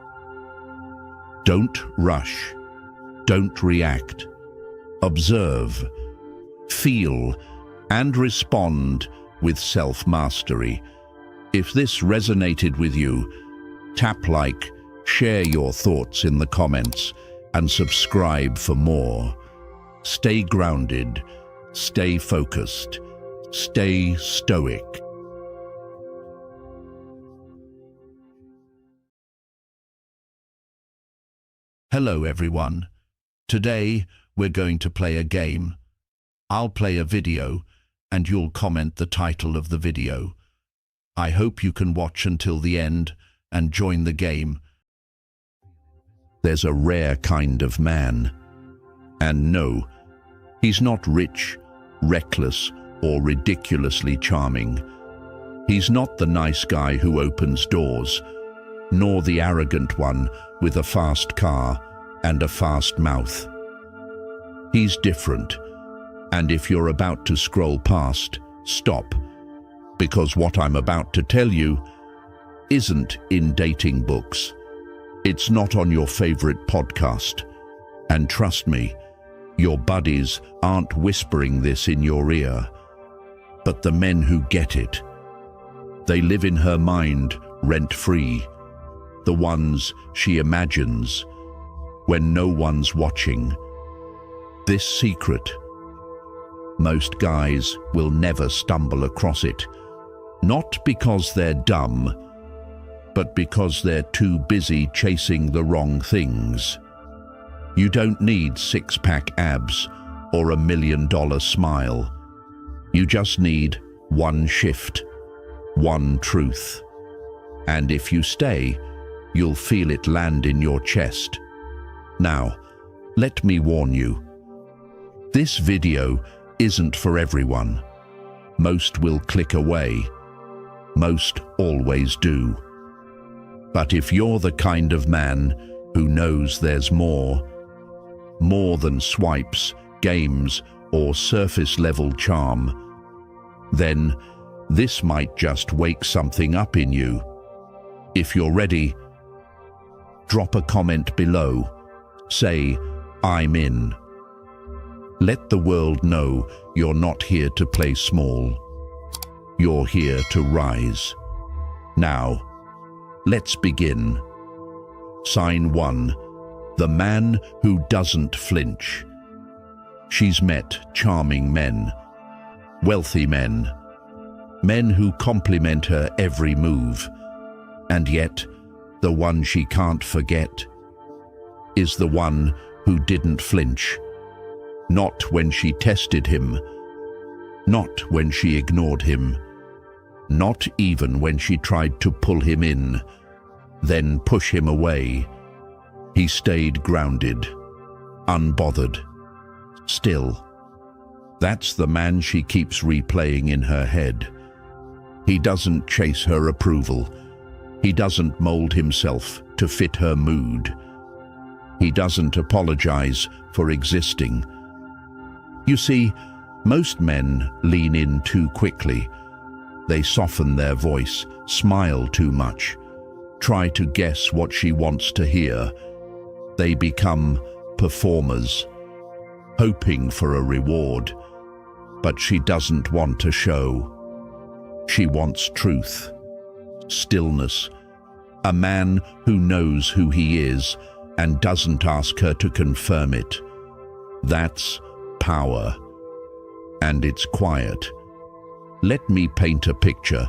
don't rush, don't react. Observe, feel, and respond with self-mastery. If this resonated with you, tap like, share your thoughts in the comments, and subscribe for more. Stay grounded, stay focused, stay stoic. Hello everyone. Today we're going to play a game. I'll play a video and you'll comment the title of the video. I hope you can watch until the end and join the game. There's a rare kind of man. And no, he's not rich, reckless, or ridiculously charming. He's not the nice guy who opens doors, nor the arrogant one with a fast car and a fast mouth. He's different. And if you're about to scroll past, stop, because what I'm about to tell you isn't in dating books. It's not on your favorite podcast. And trust me, your buddies aren't whispering this in your ear, but the men who get it. They live in her mind rent-free, the ones she imagines when no one's watching. This secret, most guys will never stumble across it, not because they're dumb, but because they're too busy chasing the wrong things. You don't need six-pack abs or $1 million smile. You just need one shift, one truth. And if you stay, you'll feel it land in your chest. Now, let me warn you. This video isn't for everyone. Most will click away. Most always do. But if you're the kind of man who knows there's more than swipes, games, or surface-level charm, then this might just wake something up in you. If you're ready, drop a comment below. Say, "I'm in." Let the world know you're not here to play small. You're here to rise. Now, let's begin. Sign 1. The man who doesn't flinch. She's met charming men, wealthy men, men who compliment her every move. And yet, the one she can't forget is the one who didn't flinch. Not when she tested him, not when she ignored him, Not even when she tried to pull him in, then push him away. He stayed grounded, unbothered, still. That's the man she keeps replaying in her head. He doesn't chase her approval. He doesn't mold himself to fit her mood. He doesn't apologize for existing. You see, most men lean in too quickly. They soften their voice, smile too much, try to guess what she wants to hear. They become performers, hoping for a reward. But she doesn't want to show. She wants truth, stillness, a man who knows who he is and doesn't ask her to confirm it. That's power. And it's quiet. Let me paint a picture.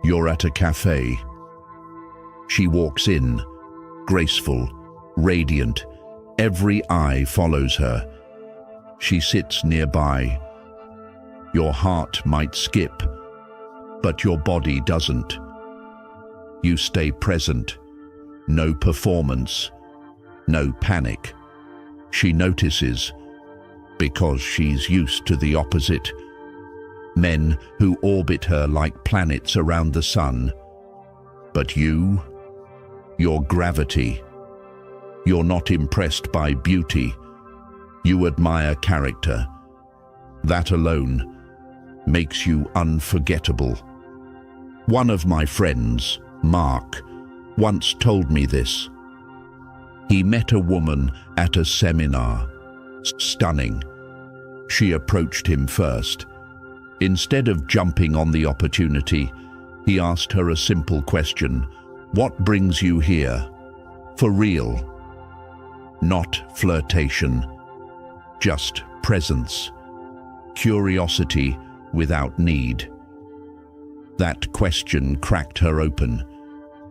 You're at a cafe. She walks in, graceful, radiant. Every eye follows her. She sits nearby. Your heart might skip, but your body doesn't. You stay present. No performance, no panic. She notices, because she's used to the opposite. Men who orbit her like planets around the sun. But you're gravity. You're not impressed by beauty. You admire character. That alone makes you unforgettable. One of my friends, Mark, once told me this. He met a woman at a seminar. Stunning. She approached him first. Instead of jumping on the opportunity, he asked her a simple question. What brings you here? For real. Not flirtation. Just presence. Curiosity without need. That question cracked her open.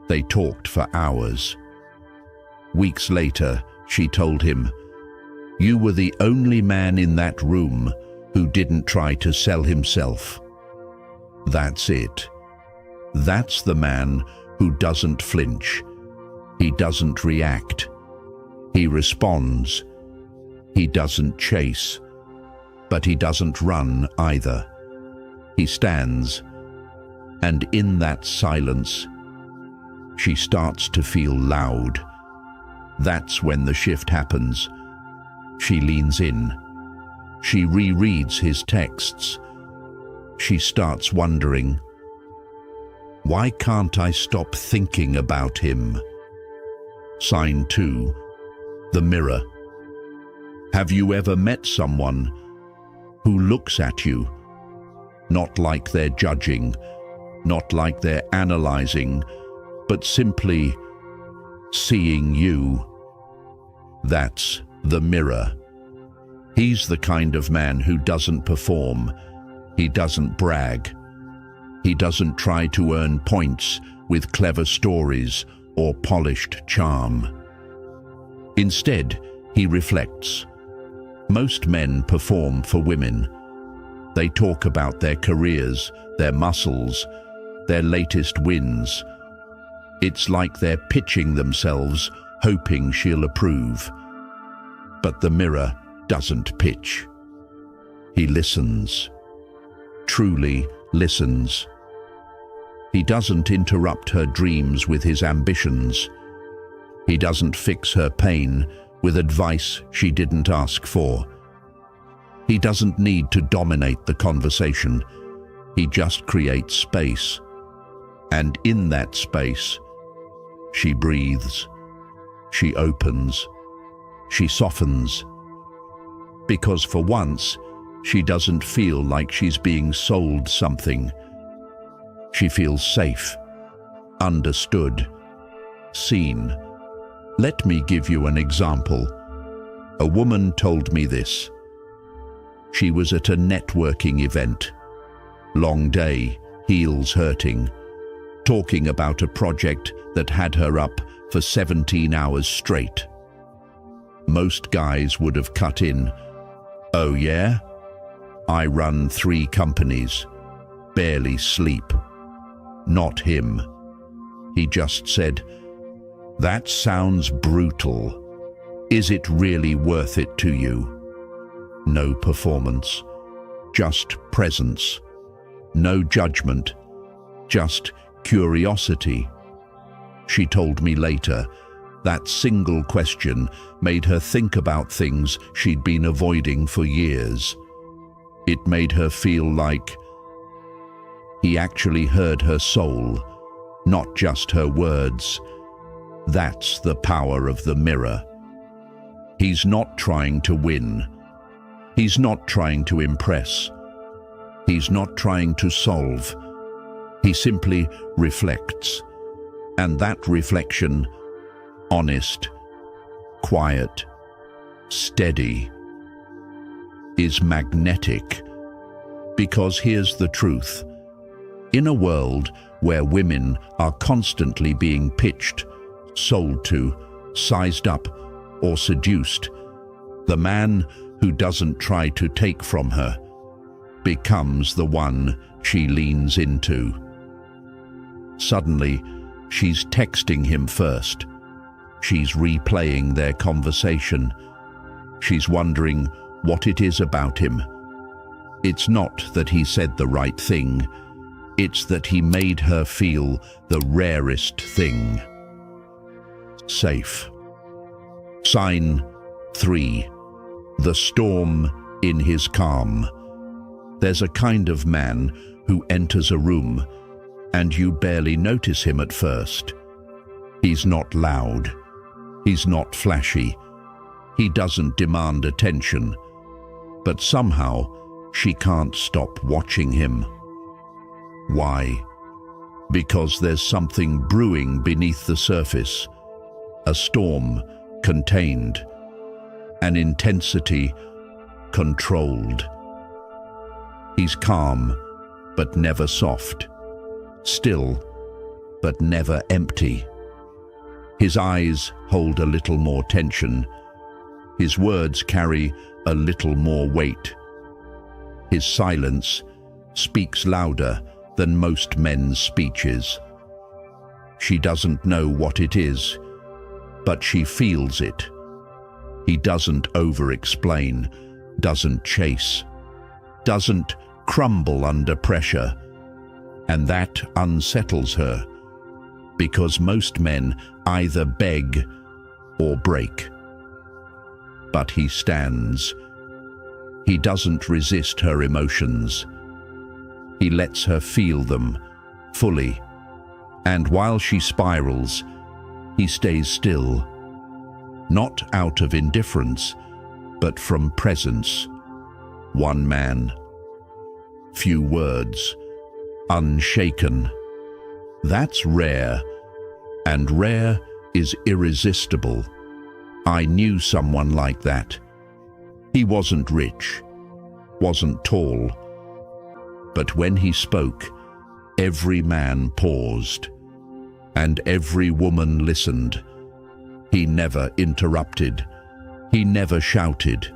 They talked for hours. Weeks later, she told him, "You were the only man in that room who didn't try to sell himself." That's it. That's the man who doesn't flinch. He doesn't react. He responds. He doesn't chase. But he doesn't run either. He stands. And in that silence, she starts to feel loud. That's when the shift happens. She leans in. She rereads his texts. She starts wondering, why can't I stop thinking about him? Sign 2. The mirror. Have you ever met someone who looks at you, not like they're judging, not like they're analyzing, but simply seeing you? That's the mirror. He's the kind of man who doesn't perform. He doesn't brag. He doesn't try to earn points with clever stories or polished charm. Instead, he reflects. Most men perform for women. They talk about their careers, their muscles, their latest wins. It's like they're pitching themselves, hoping she'll approve. But the mirror doesn't pitch. He listens. Truly listens. He doesn't interrupt her dreams with his ambitions. He doesn't fix her pain with advice she didn't ask for. He doesn't need to dominate the conversation. He just creates space. And in that space, she breathes. She opens. She softens. Because for once, she doesn't feel like she's being sold something. She feels safe, understood, seen. Let me give you an example. A woman told me this. She was at a networking event. Long day, heels hurting, talking about a project that had her up for 17 hours straight. Most guys would have cut in. Oh yeah? I run 3 companies, barely sleep. not him. He just said, "That sounds brutal. Is it really worth it to you?" No performance, just presence. No judgment, just curiosity. She told me later, that single question made her think about things she'd been avoiding for years. It made her feel like he actually heard her soul, not just her words. That's the power of the mirror. He's not trying to win. He's not trying to impress. He's not trying to solve. He simply reflects. And that reflection, honest, quiet, steady, is magnetic. Because here's the truth. In a world where women are constantly being pitched, sold to, sized up, or seduced, the man who doesn't try to take from her becomes the one she leans into. Suddenly, she's texting him first. She's replaying their conversation. She's wondering what it is about him. It's not that he said the right thing. It's that he made her feel the rarest thing. Safe. Sign 3. The storm in his calm. There's a kind of man who enters a room and you barely notice him at first. He's not loud. He's not flashy. He doesn't demand attention. But somehow, she can't stop watching him. Why? Because there's something brewing beneath the surface. A storm contained. An intensity controlled. He's calm, but never soft. Still, but never empty. His eyes hold a little more tension. His words carry a little more weight. His silence speaks louder than most men's speeches. She doesn't know what it is, but she feels it. He doesn't over-explain, doesn't chase, doesn't crumble under pressure, and that unsettles her, because most men either beg or break. But he stands. He doesn't resist her emotions. He lets her feel them fully, and while she spirals, he stays still, not out of indifference, but from presence. One man, few words, unshaken. That's rare, and rare is irresistible. I knew someone like that. He wasn't rich, wasn't tall, but when he spoke, every man paused, and every woman listened. He never interrupted. He never shouted.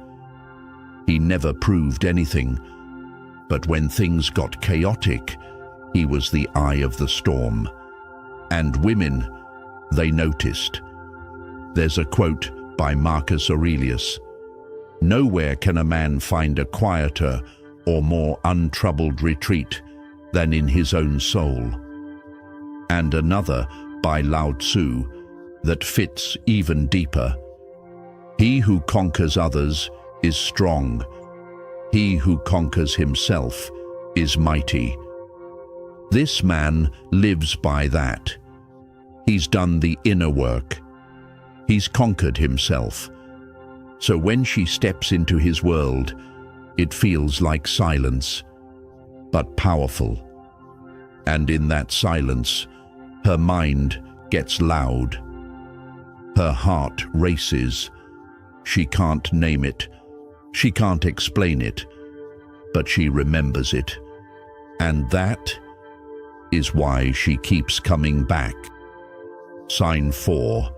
He never proved anything. But when things got chaotic, he was the eye of the storm. And women, they noticed. There's a quote by Marcus Aurelius: "Nowhere can a man find a quieter or more untroubled retreat than in his own soul." And another by Lao Tzu that fits even deeper: "He who conquers others is strong. He who conquers himself is mighty." This man lives by that. He's done the inner work. He's conquered himself. So when she steps into his world, it feels like silence, but powerful. And in that silence, her mind gets loud. Her heart races. She can't name it. She can't explain it, but she remembers it. And that is why she keeps coming back. Sign 4.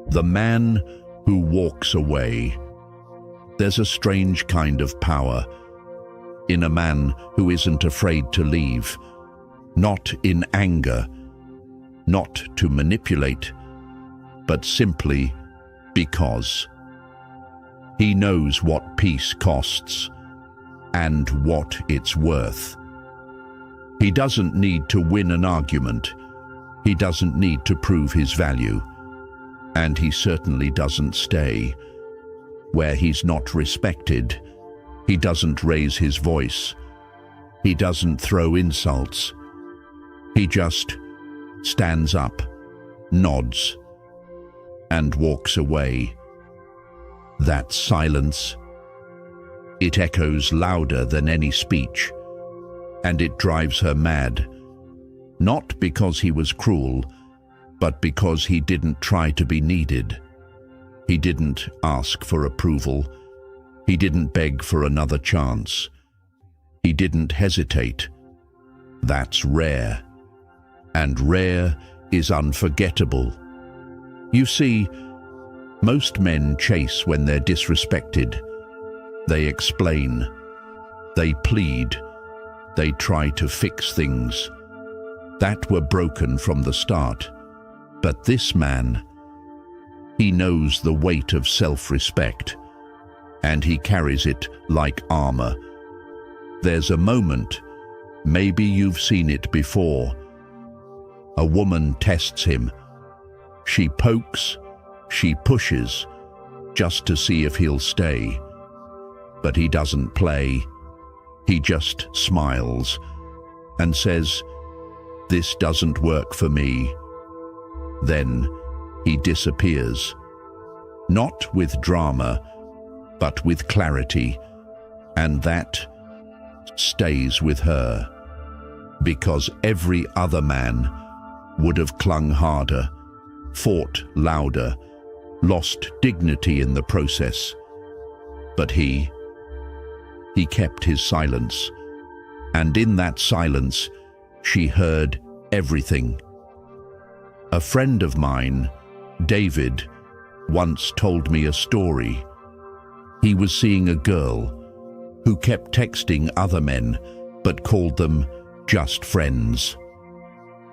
The man who walks away. There's a strange kind of power in a man who isn't afraid to leave, not in anger, not to manipulate, but simply because. He knows what peace costs and what it's worth. He doesn't need to win an argument. He doesn't need to prove his value. And he certainly doesn't stay where he's not respected. He doesn't raise his voice. He doesn't throw insults. He just stands up, nods, and walks away. That silence, it echoes louder than any speech, and it drives her mad, not because he was cruel, but because he didn't try to be needed. He didn't ask for approval. He didn't beg for another chance. He didn't hesitate. That's rare. And rare is unforgettable. You see, most men chase when they're disrespected. They explain. They plead. They try to fix things that were broken from the start. But this man, he knows the weight of self-respect, and he carries it like armor. There's a moment, maybe you've seen it before. A woman tests him. She pokes, she pushes, just to see if he'll stay. But he doesn't play. He just smiles and says, "This doesn't work for me." Then he disappears. Not with drama, but with clarity. And that stays with her. Because every other man would have clung harder, fought louder, lost dignity in the process. But he kept his silence. And in that silence, she heard everything. A friend of mine, David, once told me a story. He was seeing a girl who kept texting other men but called them just friends.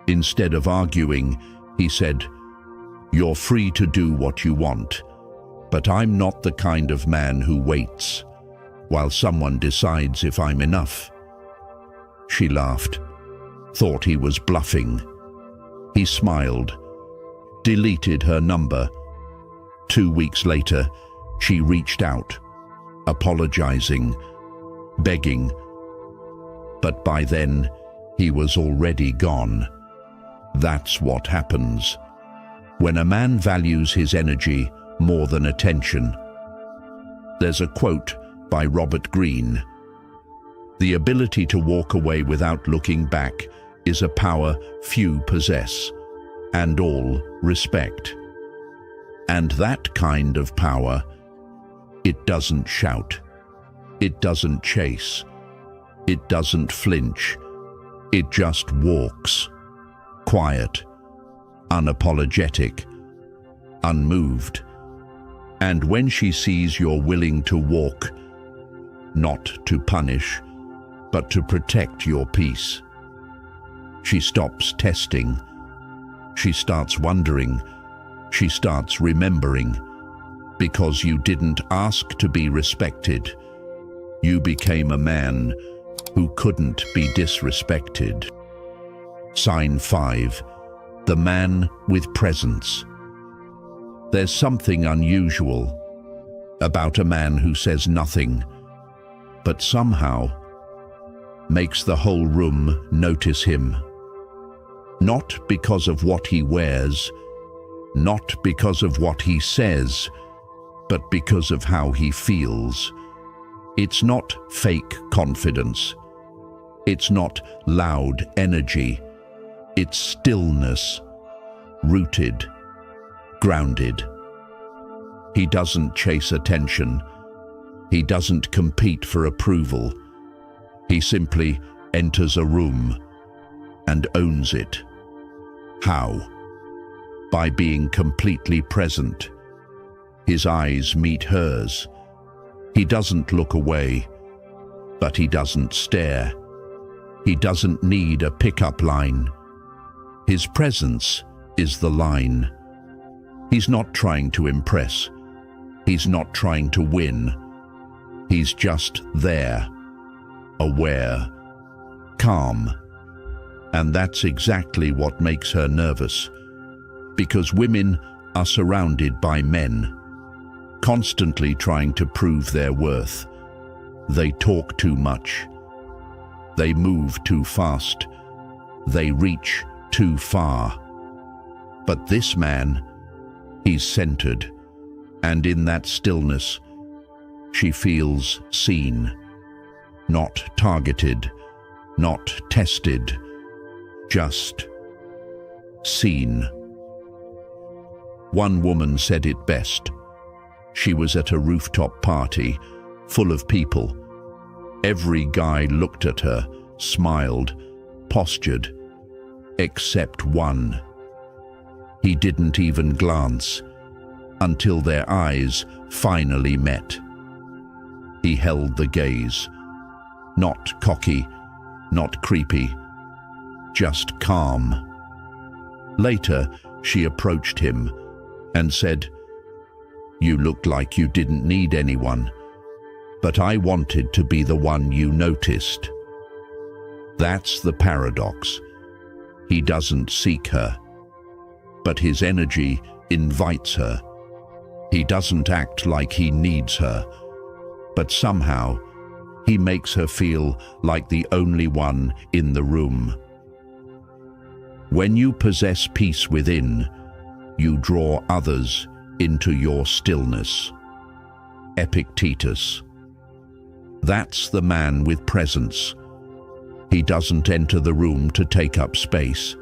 Instead of arguing, he said, "You're free to do what you want, but I'm not the kind of man who waits while someone decides if I'm enough." She laughed, thought he was bluffing. He smiled, deleted her number. 2 weeks later, she reached out, apologizing, begging. But by then, he was already gone. That's what happens when a man values his energy more than attention. There's a quote by Robert Greene: "The ability to walk away without looking back is a power few possess, and all respect." And that kind of power, it doesn't shout, it doesn't chase, it doesn't flinch, it just walks, quiet, unapologetic, unmoved. And when she sees you're willing to walk, not to punish, but to protect your peace, she stops testing. She starts wondering. She starts remembering. Because you didn't ask to be respected, you became a man who couldn't be disrespected. Sign 5. The man with presence. There's something unusual about a man who says nothing, but somehow makes the whole room notice him. Not because of what he wears, not because of what he says, but because of how he feels. It's not fake confidence. It's not loud energy. It's stillness, rooted, grounded. He doesn't chase attention. He doesn't compete for approval. He simply enters a room and owns it. How? By being completely present. His eyes meet hers. He doesn't look away, but he doesn't stare. He doesn't need a pickup line. His presence is the line. He's not trying to impress. He's not trying to win. He's just there, aware, calm. And that's exactly what makes her nervous, because women are surrounded by men, constantly trying to prove their worth. They talk too much. They move too fast. They reach too far. But this man, he's centered, and in that stillness, she feels seen, not targeted, not tested, just seen. One woman said it best. She was at a rooftop party, full of people. Every guy looked at her, smiled, postured, except one. He didn't even glance until their eyes finally met. He held the gaze, not cocky, not creepy, just calm. Later, she approached him and said, "You looked like you didn't need anyone, but I wanted to be the one you noticed." That's the paradox. He doesn't seek her, but his energy invites her. He doesn't act like he needs her, but somehow he makes her feel like the only one in the room. When you possess peace within, you draw others into your stillness. Epictetus. That's the man with presence. He doesn't enter the room to take up space.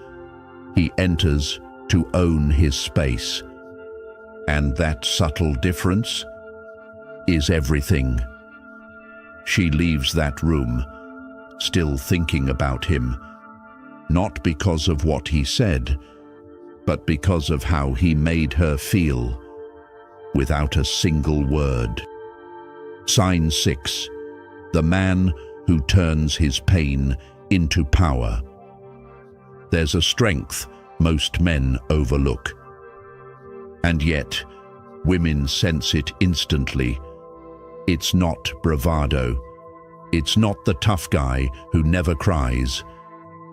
He enters to own his space. And that subtle difference is everything. She leaves that room, still thinking about him, not because of what he said, but because of how he made her feel, without a single word. Sign 6. The man who turns his pain into power. There's a strength most men overlook. And yet, women sense it instantly. It's not bravado. It's not the tough guy who never cries.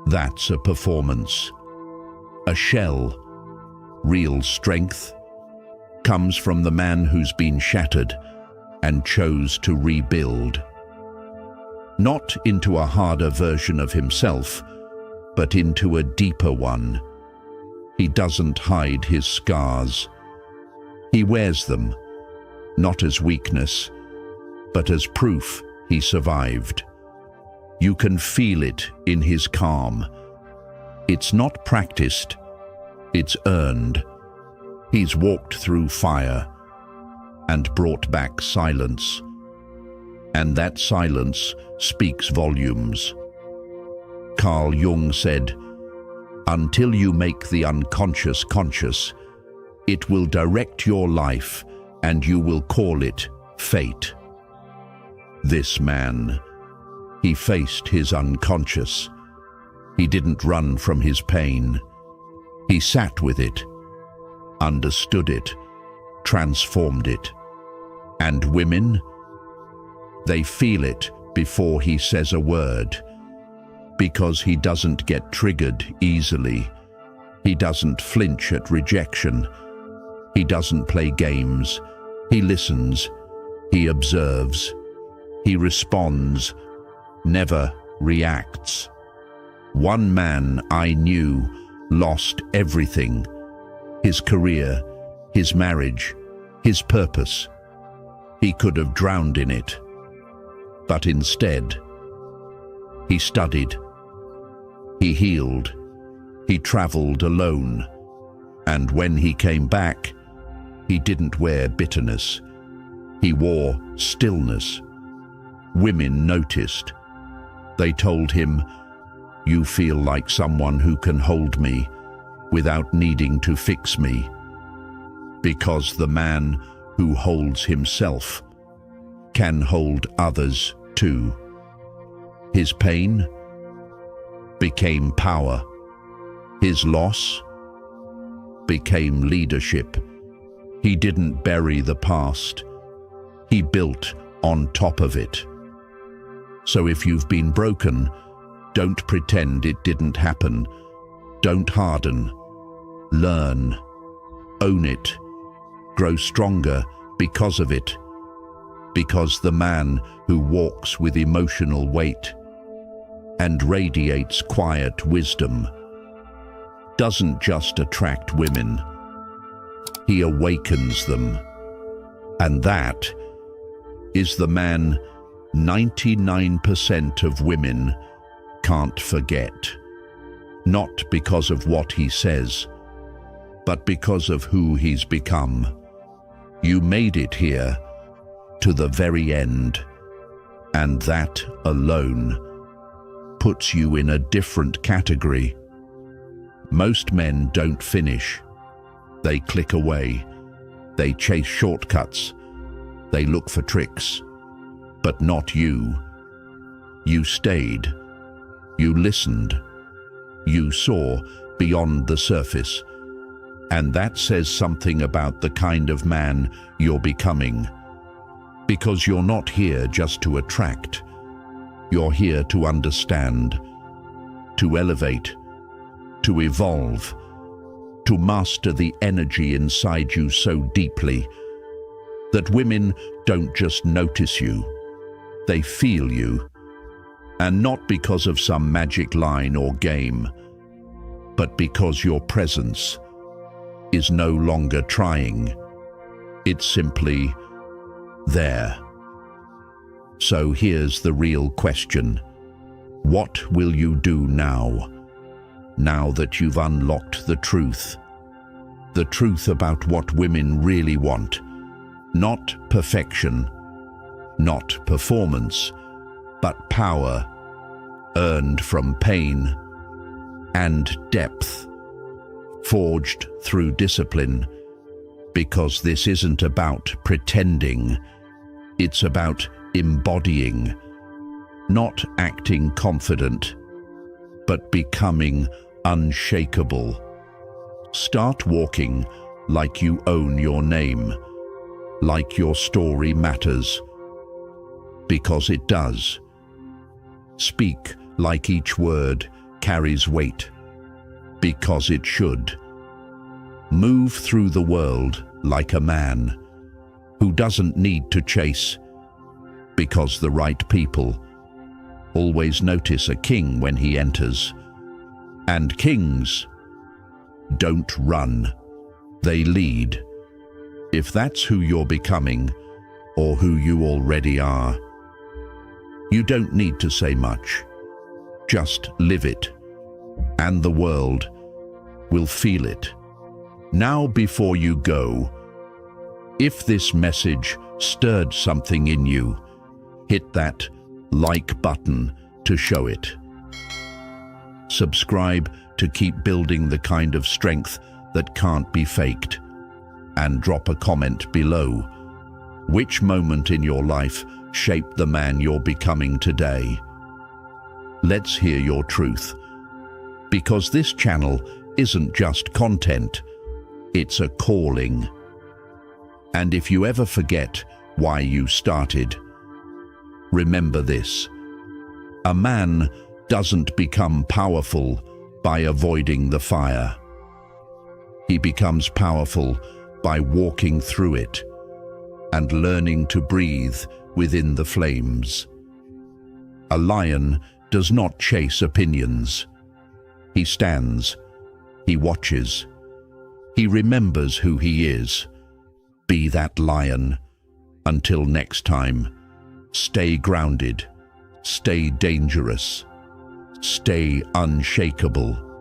That's a performance. A shell. Real strength comes from the man who's been shattered and chose to rebuild. Not into a harder version of himself, but into a deeper one. He doesn't hide his scars. He wears them, not as weakness, but as proof he survived. You can feel it in his calm. It's not practiced, it's earned. He's walked through fire and brought back silence. And that silence speaks volumes. Carl Jung said, "Until you make the unconscious conscious, it will direct your life and you will call it fate." This man, he faced his unconscious. He didn't run from his pain. He sat with it, understood it, transformed it. And women, they feel it before he says a word, because he doesn't get triggered easily. He doesn't flinch at rejection. He doesn't play games. He listens. He observes. He responds, never reacts. One man I knew lost everything: his career, his marriage, his purpose. He could have drowned in it. But instead, he studied. He healed. He traveled alone. And when he came back, he didn't wear bitterness. He wore stillness. Women noticed. They told him, "You feel like someone who can hold me without needing to fix me." Because the man who holds himself can hold others too. His pain, became power. His loss became leadership. He didn't bury the past. He built on top of it. So if you've been broken, don't pretend it didn't happen. Don't harden. Learn. Own it. Grow stronger because of it. Because the man who walks with emotional weight and radiates quiet wisdom doesn't just attract women, he awakens them. And that is the man 99% of women can't forget. Not because of what he says, but because of who he's become. You made it here to the very end, and that alone puts you in a different category. Most men don't finish. They click away. They chase shortcuts. They look for tricks. But not you. You stayed. You listened. You saw beyond the surface. And that says something about the kind of man you're becoming. Because you're not here just to attract. You're here to understand, to elevate, to evolve, to master the energy inside you so deeply that women don't just notice you, they feel you. And not because of some magic line or game, but because your presence is no longer trying. It's simply there. So here's the real question. What will you do now? Now that you've unlocked the truth? The truth about what women really want. Not perfection, not performance, but power, earned from pain, and depth, forged through discipline. Because this isn't about pretending, it's about embodying, not acting confident, but becoming unshakable. Start walking like you own your name, like your story matters, because it does. Speak like each word carries weight, because it should. Move through the world like a man who doesn't need to chase, because the right people always notice a king when he enters. And kings don't run, they lead. If that's who you're becoming, or who you already are, you don't need to say much. Just live it, and the world will feel it. Now, before you go, if this message stirred something in you, hit that like button to show it. Subscribe to keep building the kind of strength that can't be faked. And drop a comment below. Which moment in your life shaped the man you're becoming today? Let's hear your truth. Because this channel isn't just content, it's a calling. And if you ever forget why you started, remember this. A man doesn't become powerful by avoiding the fire. He becomes powerful by walking through it and learning to breathe within the flames. A lion does not chase opinions. He stands, he watches, he remembers who he is. Be that lion. Until next time, stay grounded, stay dangerous, stay unshakable.